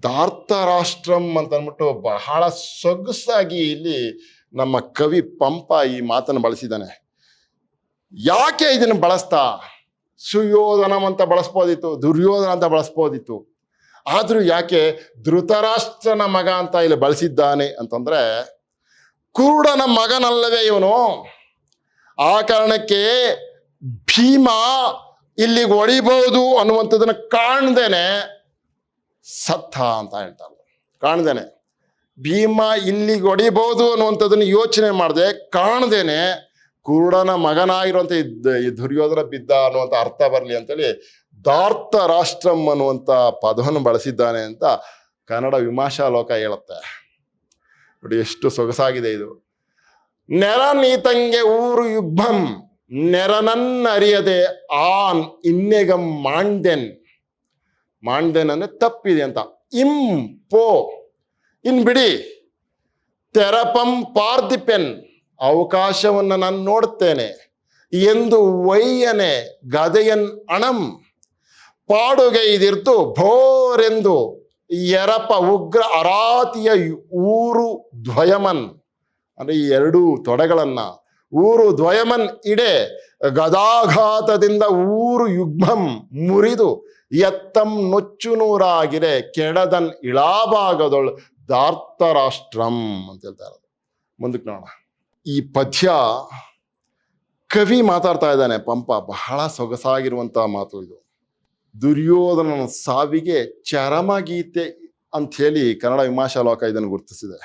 ಧಾರ್ತರಾಷ್ಟ್ರಂ ಅಂತ ಅಂದ್ಬಿಟ್ಟು ಬಹಳ ಸೊಗಸಾಗಿ ಇಲ್ಲಿ ನಮ್ಮ ಕವಿ ಪಂಪ ಈ ಮಾತನ್ನು ಬಳಸಿದ್ದಾನೆ. ಯಾಕೆ ಇದನ್ನು ಬಳಸ್ತಾ? ಸುಯೋಧನಂ ಅಂತ ಬಳಸ್ಬೋದಿತ್ತು, ದುರ್ಯೋಧನ ಅಂತ ಬಳಸ್ಬೋದಿತ್ತು. ಆದ್ರೂ ಯಾಕೆ ಧೃತರಾಷ್ಟ್ರನ ಮಗ ಅಂತ ಇಲ್ಲಿ ಬಳಸಿದ್ದಾನೆ ಅಂತಂದ್ರೆ, ಕುರುಡನ ಮಗನಲ್ಲವೇ ಇವನು. ಆ ಕಾರಣಕ್ಕೆ ಭೀಮ ಇಲ್ಲಿಗೆ ಹೊಡಿಬಹುದು ಅನ್ನುವಂಥದ್ದನ್ನ ಕಾಣ್ದೇನೆ ಸತ್ತ ಅಂತ ಹೇಳ್ತಾರೆ. ಕಾಣ್ದೇನೆ ಭೀಮ ಇಲ್ಲಿಗೆ ಹೊಡಿಬಹುದು ಅನ್ನುವಂಥದ್ದನ್ನು ಯೋಚನೆ ಮಾಡದೆ ಕಾಣ್ದೇನೆ ಕುರುಡನ ಮಗನಾಗಿರುವಂತ ಈ ದುರ್ಯೋಧನ ಬಿದ್ದ ಅನ್ನುವಂಥ ಅರ್ಥ ಬರಲಿ ಅಂತೇಳಿ ಧಾರ್ತ ರಾಷ್ಟ್ರಂ ಅನ್ನುವಂಥ ಪದವನ್ನು ಬಳಸಿದ್ದಾನೆ ಅಂತ ಕನ್ನಡ ವಿಮರ್ಶಾ ಲೋಕ ಹೇಳುತ್ತೆ. ನೋಡಿ ಎಷ್ಟು ಸೊಗಸಾಗಿದೆ ಇದು. ನೆರ ನೀತಂಗೆ ಊರು ಯುಗ್ಭಂ ನೆರನನ್ನರಿಯದೆ ಆನ್ ಇನ್ನೆಗಂ ಮಾಂಡೆನ್ ಅಂದ್ರೆ ತಪ್ಪಿದೆ ಅಂತ. ಇಂ ಪೋ ಇನ್ ಬಿಡಿ, ತೆರಪಂ ಪಾರ್ದಿಪೆನ್ ಅವಕಾಶವನ್ನು ನಾನು ನೋಡ್ತೇನೆ ಎಂದು ವೈಯನೆ ಗದೆಯನ್ ಅಣಂ ಪಾಡುಗೈದಿರ್ತು ಭೋರೆಂದು ಎರಪ ಉಗ್ರ ಅರಾತಿಯ ಊರು ದ್ವಯಮನ್ ಅಂದ್ರೆ ಈ ಎರಡೂ ತೊಡೆಗಳನ್ನ ಊರು ದ್ವಯಮನ್ ಇಡೆ ಗದಾಘಾತದಿಂದ ಊರು ಯುಗ್ಮಂ ಮುರಿದು ಎತ್ತಂ ನುಚ್ಚು ನೂರಾಗಿರೆ ಕೆಡದನ್ ಇಳಾಭಾಗದೊಳು ಧಾರ್ತರಾಷ್ಟ್ರಂ ಅಂತ ಹೇಳ್ತಾರೆ. ಮುಂದಕ್ಕೆ ನೋಡೋಣ. ಈ ಪದ್ಯ ಕವಿ ಮಾತಾಡ್ತಾ ಇದ್ದಾನೆ ಪಂಪ, ಬಹಳ ಸೊಗಸಾಗಿರುವಂತ ಮಾತು ಇದು. ದುರ್ಯೋಧನನ ಸಾವಿಗೆ ಚರಮಗೀತೆ ಅಂತ ಹೇಳಿ ಕನ್ನಡ ವಿಮರ್ಶಾ ಲೋಕ ಇದನ್ನು ಗುರುತಿಸಿದೆ.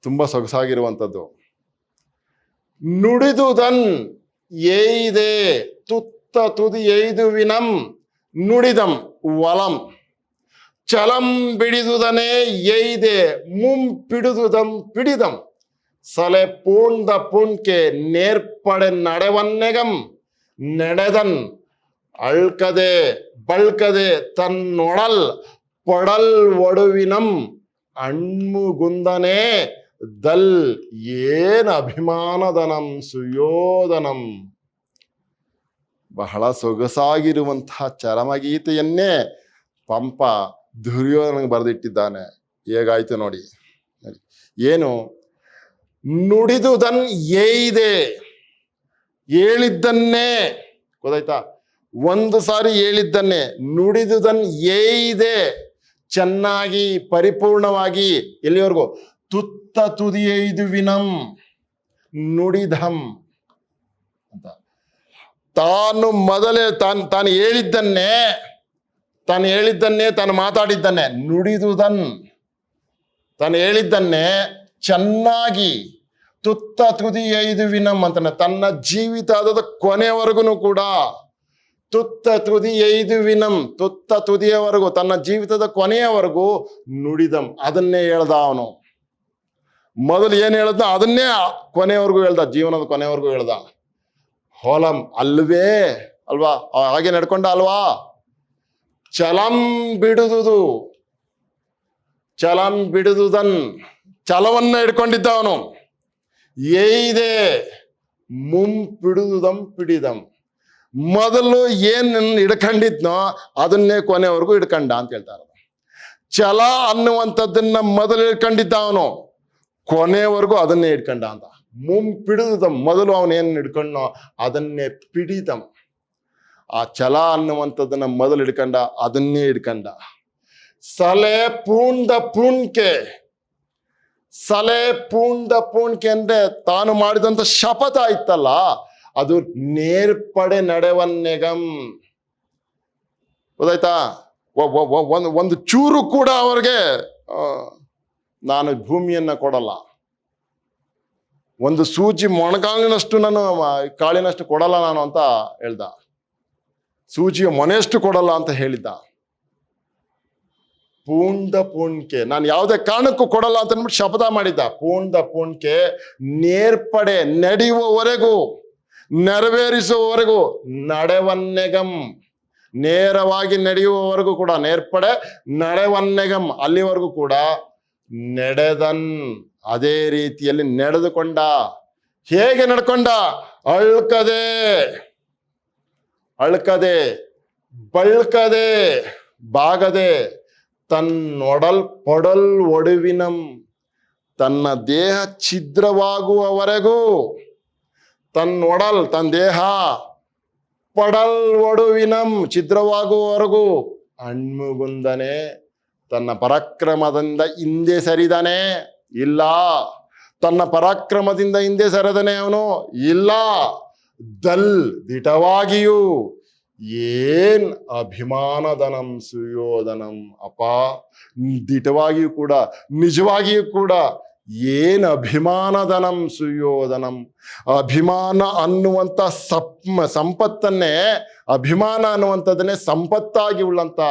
ತುಂಬಾ ಸೊಗಸಾಗಿರುವಂಥದ್ದು. ನುಡಿದುದನ್ ಏಯ್ದೆ ತುತ್ತ ತುದಿ ಎಯ್ದುವಿನಂ ನುಡಿದಂ ವಲಂ ಚಲಂ ಬಿಡಿದುದನೇ ಏಯ್ದೆ ಮುಂ ಪಿಡಿದುದಂ ಪಿಡಿದಂ ಸಲೆ ಪೂಂದ ಪೂಣ್ಕೆ ನೇರ್ಪಡೆ ನಡೆವನ್ನೆಗಂ ನಡೆದನ್ ಅಳ್ಕದೆ ಬಳ್ಕದೆ ತನ್ನೊಡಲ್ ಪೊಡಲ್ ಒಡುವಿನಂ ಅಣ್ಮುಗುಂದನೇ ದಲ್ ಏನ್ ಅಭಿಮಾನದನಂ ಸುಯೋಧನಂ. ಬಹಳ ಸೊಗಸಾಗಿರುವಂತಹ ಚರಮಗೀತೆಯನ್ನೇ ಪಂಪ ದುರ್ಯೋಧನಿಗೆ ಬರೆದಿಟ್ಟಿದ್ದಾನೆ. ಹೇಗಾಯ್ತು ನೋಡಿ. ಏನು ನುಡಿದುದನ್ ಏಯ್ದೆ, ಹೇಳಿದ್ದನ್ನೇ, ಗೊತ್ತಾಯ್ತಾ? ಒಂದು ಸಾರಿ ಹೇಳಿದ್ದನ್ನೇ ನುಡಿದುದನ್ ಏಯ್ದೆ, ಚೆನ್ನಾಗಿ ಪರಿಪೂರ್ಣವಾಗಿ ಎಲ್ಲಿವರೆಗೂ ತುತ್ತ ತುದಿ ಎಯ್ದುವಿನಂ ನುಡಿಧಂ ಅಂತ. ತಾನು ಮೊದಲೇ ತಾನು ಹೇಳಿದ್ದನ್ನೇ ತಾನು ಮಾತಾಡಿದ್ದನ್ನೇ ನುಡಿದುದನ್, ತಾನು ಹೇಳಿದ್ದನ್ನೇ ಚೆನ್ನಾಗಿ ತುತ್ತ ತುದಿ ಎಯ್ದುವಿನಂ ಅಂತಾನೆ. ತನ್ನ ಜೀವಿತದ ಕೊನೆಯವರೆಗೂ ಕೂಡ ತುತ್ತ ತುದಿ ಎಯ್ದುವಿನಂ, ತುತ್ತ ತುದಿಯವರೆಗೂ, ತನ್ನ ಜೀವಿತದ ಕೊನೆಯವರೆಗೂ ನುಡಿದಂ, ಅದನ್ನೇ ಹೇಳ್ದ ಅವನು. ಮೊದಲು ಏನ್ ಹೇಳ್ದ ಅದನ್ನೇ ಕೊನೆಯವರೆಗೂ ಹೇಳ್ದ, ಜೀವನದ ಕೊನೆಯವರೆಗೂ ಹೇಳ್ದ. ಹೊಲಂ ಅಲ್ವೇ ಅಲ್ವಾ, ಹಾಗೆ ನಡ್ಕೊಂಡ ಅಲ್ವಾ. ಚಲಂ ಬಿಡುದುದನ್ ಛಲವನ್ನ ಹಿಡ್ಕೊಂಡಿದ್ದ ಅವನು. ಏಯ್ದೆ ಮುಂ ಪಿಡುದುದಂ ಪಿಡಿದಂ, ಮೊದಲು ಏನ್ ಹಿಡ್ಕೊಂಡಿದ್ನೋ ಅದನ್ನೇ ಕೊನೆವರೆಗೂ ಹಿಡ್ಕಂಡ ಅಂತ ಹೇಳ್ತಾರೆ. ಛಲ ಅನ್ನುವಂಥದ್ದನ್ನ ಮೊದಲು ಹಿಡ್ಕೊಂಡಿದ್ದ ಅವನು, ಕೊನೆವರೆಗೂ ಅದನ್ನೇ ಹಿಡ್ಕಂಡ ಅಂತ. ಮುಂ ಪಿಡಿದಂ, ಮೊದಲು ಅವನೇನ್ ಹಿಡ್ಕೊಂಡೋ ಅದನ್ನೇ ಪಿಡಿದಂ. ಆ ಛಲ ಅನ್ನುವಂಥದ್ದನ್ನ ಮೊದಲು ಹಿಡ್ಕಂಡ, ಅದನ್ನೇ ಹಿಡ್ಕಂಡ. ಸಲೆ ಪೂಂದ ಪೂಣ್ಕೆ, ಸಲೆ ಪೂಂಡ ಪೂಣ್ಕೆ ಅಂದ್ರೆ ತಾನು ಮಾಡಿದಂತ ಶಪಥ ಇತ್ತಲ್ಲ, ಅದು ನೇರ್ಪಡೆ ನಡೆವನ್ನೆಗಂ. ಗೊತ್ತಾಯ್ತಾ? ಒಂದು ಚೂರು ಕೂಡ ಅವ್ರಿಗೆ ನಾನು ಭೂಮಿಯನ್ನ ಕೊಡಲ್ಲ, ಒಂದು ಸೂಜಿ ಮೊಣಗಾಲಿನಷ್ಟು ನಾನು ಕಾಳಿನಷ್ಟು ಕೊಡಲ್ಲ ನಾನು ಅಂತ ಹೇಳ್ದ. ಸೂಜಿಯ ಮೊನೆಯಷ್ಟು ಕೊಡಲ್ಲ ಅಂತ ಹೇಳಿದ್ದ. ಪೂಂಡ ಪೂಣ್ಕೆ, ನಾನು ಯಾವುದೇ ಕಾರಣಕ್ಕೂ ಕೊಡಲ್ಲ ಅಂತ ಅಂದ್ಬಿಟ್ಟು ಶಪಥ ಮಾಡಿದ್ದ. ಪೂಂಡ ಪೂಣ್ಕೆ ನೇರ್ಪಡೆ ನಡೆಯುವವರೆಗೂ, ನೆರವೇರಿಸುವವರೆಗೂ, ನಡೆವನ್ನೆಗಂ ನೇರವಾಗಿ ನಡೆಯುವವರೆಗೂ ಕೂಡ, ನೇರ್ಪಡೆ ನಡೆವನ್ನೆಗಂ ಅಲ್ಲಿವರೆಗೂ ಕೂಡ ನಡೆದನ್, ಅದೇ ರೀತಿಯಲ್ಲಿ ನಡೆದುಕೊಂಡ. ಹೇಗೆ ನಡ್ಕೊಂಡ? ಅಳ್ಕದೆ ಬಳ್ಕದೆ ಬಾಗದೆ, ತನ್ನೊಡಲ್ ಪೊಡಲ್ ಒಡುವಿನಂ, ತನ್ನ ದೇಹ ಛಿದ್ರವಾಗುವವರೆಗೂ, ತನ್ನ ದೇಹ ಪಡಲ್ ಒಡುವಿನಂ ಛಿದ್ರವಾಗುವವರೆಗೂ, ಅಣ್ಮುಗುಂದನೆ ತನ್ನ ಪರಾಕ್ರಮದಿಂದ ಹಿಂದೆ ಸರಿದಾನೆ ಇಲ್ಲ. ತನ್ನ ಪರಾಕ್ರಮದಿಂದ ಹಿಂದೆ ಸರಿದನೆ ಅವನು ಇಲ್ಲ. ದಿಟವಾಗಿಯೂ ಏನ್ ಅಭಿಮಾನದನಂ ಸುಯೋಧನಂ. ಅಪ್ಪ, ದಿಟವಾಗಿಯೂ ಕೂಡ, ನಿಜವಾಗಿಯೂ ಕೂಡ ಏನ್ ಅಭಿಮಾನದನಂ ಸುಯೋಧನಂ. ಅಭಿಮಾನ ಅನ್ನುವಂಥ ಸಂಪತ್ತನ್ನೇ, ಅಭಿಮಾನ ಅನ್ನುವಂಥದ್ದನ್ನೇ ಸಂಪತ್ತಾಗಿ ಉಳ್ಳಂತ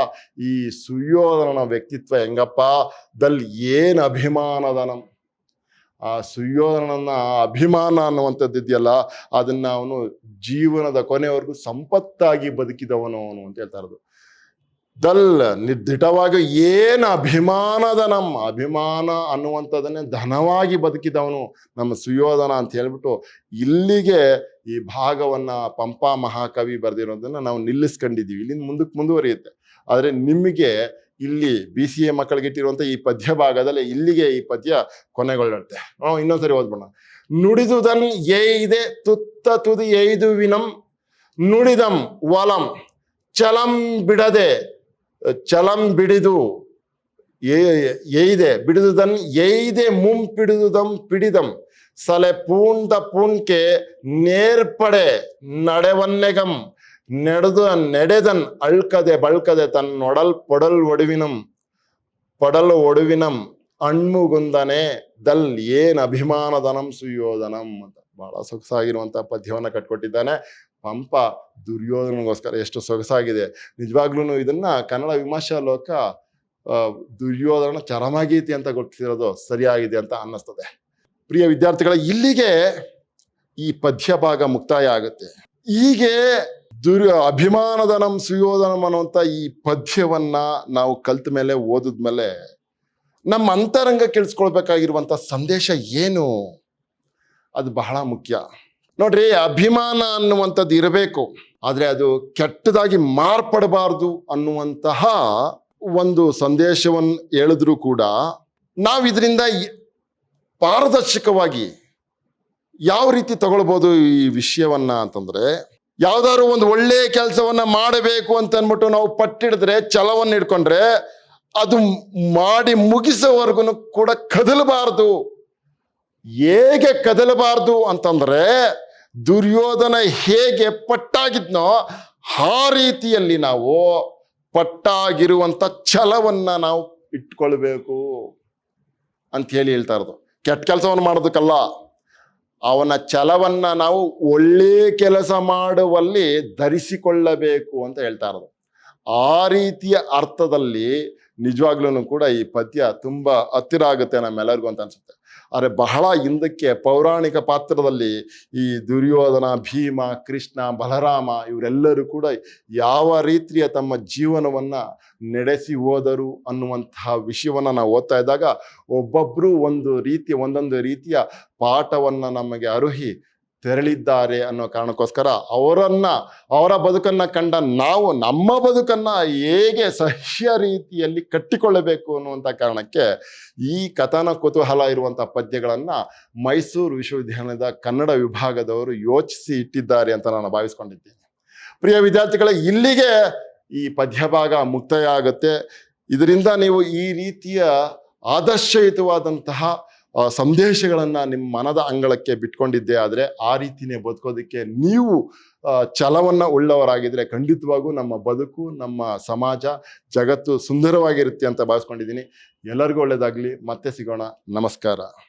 ಈ ಸುಯೋಧನನ ವ್ಯಕ್ತಿತ್ವ ಹೆಂಗಪ್ಪ, ಏನ್ ಅಭಿಮಾನದನಂ. ಆ ಸುಯೋಧನನ ಅಭಿಮಾನ ಅನ್ನುವಂಥದ್ದು ಇದೆಯಲ್ಲ, ಅದನ್ನ ಅವನು ಜೀವನದ ಕೊನೆವರೆಗೂ ಸಂಪತ್ತಾಗಿ ಬದುಕಿದವನು ಅವನು ಅಂತ ಹೇಳ್ತಾ ಇರೋದು. ನಿರ್ದಿಟವಾಗಿ ಏನ್ ಅಭಿಮಾನದ ಅಭಿಮಾನ ಅನ್ನುವಂಥದ್ದನ್ನೇ ಧನವಾಗಿ ಬದುಕಿದವನು ನಮ್ಮ ಸುಯೋಧನ ಅಂತ ಹೇಳ್ಬಿಟ್ಟು ಇಲ್ಲಿಗೆ ಈ ಭಾಗವನ್ನ ಪಂಪಾ ಮಹಾಕವಿ ಬರೆದಿರೋದನ್ನ ನಾವು ನಿಲ್ಲಿಸ್ಕೊಂಡಿದ್ದೀವಿ. ಇಲ್ಲಿಂದ ಮುಂದಕ್ಕೆ ಮುಂದುವರಿಯುತ್ತೆ. ಆದ್ರೆ ನಿಮಗೆ ಇಲ್ಲಿ BCA ಮಕ್ಕಳಿಗೆ ಇಟ್ಟಿರುವಂತ ಈ ಪದ್ಯ ಭಾಗದಲ್ಲಿ ಇಲ್ಲಿಗೆ ಈ ಪದ್ಯ ಕೊನೆಗೊಳ್ಳುತ್ತೆ. ಇನ್ನೊಂದ್ಸರಿ ಓದ್ಬೋಣ. ನುಡಿದುದನ್ ಏಯ್ದೆ ತುತ್ತ ತುದಿ ಏಯ್ದುವಿನಂ, ನುಡಿದಂ ವಲಂ ಚಲಂ ಬಿಡದೆ, ಚಲಂ ಬಿಡಿದು ಏಯ್ದೆ ಬಿಡಿದುದನ್ ಏಯ್ದೆ ಮುಂಪಿಡಿದುದಂ ಪಿಡಿದಂ, ಸಲೆ ಪೂಂಡ ಪೂಣ್ಕೆ ನೇರ್ಪಡೆ ನಡೆವನ್ನೆಗಂ, ನಡೆದನ್ ಅಳ್ಕದೆ ಬಳ್ಕದೆ ತನ್ನೊಡಲ್ ಪೊಡಲ್ ಒಡುವಿನಂ ಅಣ್ಮುಗುಂದನೆ ಏನ್ ಅಭಿಮಾನದನಂ ಸುಯೋಧನಂ ಅಂತ ಬಹಳ ಸೊಗಸಾಗಿರುವಂತ ಪದ್ಯವನ್ನ ಕಟ್ಕೊಟ್ಟಿದ್ದಾನೆ ಪಂಪ ದುರ್ಯೋಧನಗೋಸ್ಕರ. ಎಷ್ಟು ಸೊಗಸಾಗಿದೆ ನಿಜವಾಗ್ಲೂ. ಇದನ್ನ ಕನ್ನಡ ವಿಮರ್ಶಾ ಲೋಕ ದುರ್ಯೋಧನ ಚರಮಗೀತಿ ಅಂತ ಗೊತ್ತಿರೋದು ಸರಿಯಾಗಿದೆ ಅಂತ ಅನ್ನಿಸ್ತದೆ. ಪ್ರಿಯ ವಿದ್ಯಾರ್ಥಿಗಳ, ಇಲ್ಲಿಗೆ ಈ ಪದ್ಯ ಭಾಗ ಮುಕ್ತಾಯ ಆಗುತ್ತೆ. ಹೀಗೆ ಅಭಿಮಾನದನಂ ಸುಯೋಧನಂ ಅನ್ನುವಂಥ ಈ ಪದ್ಯವನ್ನ ನಾವು ಕಲ್ತ ಮೇಲೆ ಓದಿದ್ಮೇಲೆ ನಮ್ಮ ಅಂತರಂಗ ಕೇಳಿಸ್ಕೊಳ್ಬೇಕಾಗಿರುವಂತ ಸಂದೇಶ ಏನು, ಅದು ಬಹಳ ಮುಖ್ಯ. ನೋಡ್ರಿ, ಅಭಿಮಾನ ಅನ್ನುವಂಥದ್ದು ಇರಬೇಕು, ಆದ್ರೆ ಅದು ಕೆಟ್ಟದಾಗಿ ಮಾರ್ಪಡಬಾರ್ದು ಅನ್ನುವಂತಹ ಒಂದು ಸಂದೇಶವನ್ನು ಹೇಳಿದ್ರು ಕೂಡ ನಾವು ಇದರಿಂದ ಪಾರದರ್ಶಕವಾಗಿ ಯಾವ ರೀತಿ ತಗೊಳ್ಬೋದು ಈ ವಿಷಯವನ್ನ ಅಂತಂದ್ರೆ, ಯಾವ್ದಾದ್ರು ಒಂದು ಒಳ್ಳೆ ಕೆಲಸವನ್ನ ಮಾಡಬೇಕು ಅಂತ ಅನ್ಬಿಟ್ಟು ನಾವು ಪಟ್ಟಿಡಿದ್ರೆ, ಛಲವನ್ನು ಹಿಡ್ಕೊಂಡ್ರೆ ಅದು ಮಾಡಿ ಮುಗಿಸೋವರೆಗೂ ಕೂಡ ಕದಲಬಾರ್ದು. ಹೇಗೆ ಕದಲಬಾರ್ದು ಅಂತಂದ್ರೆ, ದುರ್ಯೋಧನ ಹೇಗೆ ಪಟ್ಟಾಗಿದ್ನೋ ಆ ರೀತಿಯಲ್ಲಿ ನಾವು ಪಟ್ಟಾಗಿರುವಂತ ಛಲವನ್ನ ನಾವು ಇಟ್ಕೊಳ್ಬೇಕು ಅಂತ ಹೇಳ್ತಾ ಇರೋದು. ಕೆಟ್ಟ ಕೆಲಸವನ್ನು ಮಾಡೋದಕ್ಕಲ್ಲ, ಅವನ ಛಲವನ್ನ ನಾವು ಒಳ್ಳೆ ಕೆಲಸ ಮಾಡುವಲ್ಲಿ ಧರಿಸಿಕೊಳ್ಳಬೇಕು ಅಂತ ಹೇಳ್ತಾ ಇರೋದು. ಆ ರೀತಿಯ ಅರ್ಥದಲ್ಲಿ ನಿಜವಾಗ್ಲೂ ಕೂಡ ಈ ಪದ್ಯ ತುಂಬಾ ಹತ್ತಿರ ಆಗುತ್ತೆ ನಮ್ಮೆಲ್ಲರಿಗೂ ಅಂತ ಅನ್ಸುತ್ತೆ. ಆದರೆ ಬಹಳ ಹಿಂದಕ್ಕೆ ಪೌರಾಣಿಕ ಪಾತ್ರದಲ್ಲಿ ಈ ದುರ್ಯೋಧನ, ಭೀಮ, ಕೃಷ್ಣ, ಬಲರಾಮ ಇವರೆಲ್ಲರೂ ಕೂಡ ಯಾವ ರೀತಿಯ ತಮ್ಮ ಜೀವನವನ್ನ ನಡೆಸಿ ಹೋದರು ಅನ್ನುವಂತಹ ವಿಷಯವನ್ನ ನಾವು ಓದ್ತಾ ಇದ್ದಾಗ ಒಬ್ಬೊಬ್ರು ಒಂದೊಂದು ರೀತಿಯ ಪಾಠವನ್ನ ನಮಗೆ ಅರುಹಿ ತೆರಳಿದ್ದಾರೆ ಅನ್ನೋ ಕಾರಣಕ್ಕೋಸ್ಕರ ಅವರ ಬದುಕನ್ನ ಕಂಡ ನಾವು ನಮ್ಮ ಬದುಕನ್ನ ಹೇಗೆ ಸಹ್ಯ ರೀತಿಯಲ್ಲಿ ಕಟ್ಟಿಕೊಳ್ಳಬೇಕು ಅನ್ನುವಂಥ ಕಾರಣಕ್ಕೆ ಈ ಕಥನ ಕುತೂಹಲ ಇರುವಂತಹ ಪದ್ಯಗಳನ್ನ ಮೈಸೂರು ವಿಶ್ವವಿದ್ಯಾಲಯದ ಕನ್ನಡ ವಿಭಾಗದವರು ಯೋಚಿಸಿ ಇಟ್ಟಿದ್ದಾರೆ ಅಂತ ನಾನು ಭಾವಿಸ್ಕೊಂಡಿದ್ದೀನಿ. ಪ್ರಿಯ ವಿದ್ಯಾರ್ಥಿಗಳ, ಇಲ್ಲಿಗೆ ಈ ಪದ್ಯ ಭಾಗ ಮುಕ್ತಾಯ ಆಗುತ್ತೆ. ಇದರಿಂದ ನೀವು ಈ ರೀತಿಯ ಆದರ್ಶಯುತವಾದಂತಹ ಸಂದೇಶಗಳನ್ನು ನಿಮ್ಮ ಮನದ ಅಂಗಳಕ್ಕೆ ಬಿಟ್ಕೊಂಡಿದ್ದೇ ಆದರೆ ಆ ರೀತಿನೇ ಬದುಕೋದಕ್ಕೆ ನೀವು ಛಲವನ್ನು ಉಳ್ಳವರಾಗಿದ್ದರೆ ಖಂಡಿತವಾಗೂ ನಮ್ಮ ಬದುಕು, ನಮ್ಮ ಸಮಾಜ, ಜಗತ್ತು ಸುಂದರವಾಗಿರುತ್ತೆ ಅಂತ ಭಾವಿಸ್ಕೊಂಡಿದ್ದೀನಿ. ಎಲ್ಲರಿಗೂ ಒಳ್ಳೆಯದಾಗಲಿ. ಮತ್ತೆ ಸಿಗೋಣ. ನಮಸ್ಕಾರ.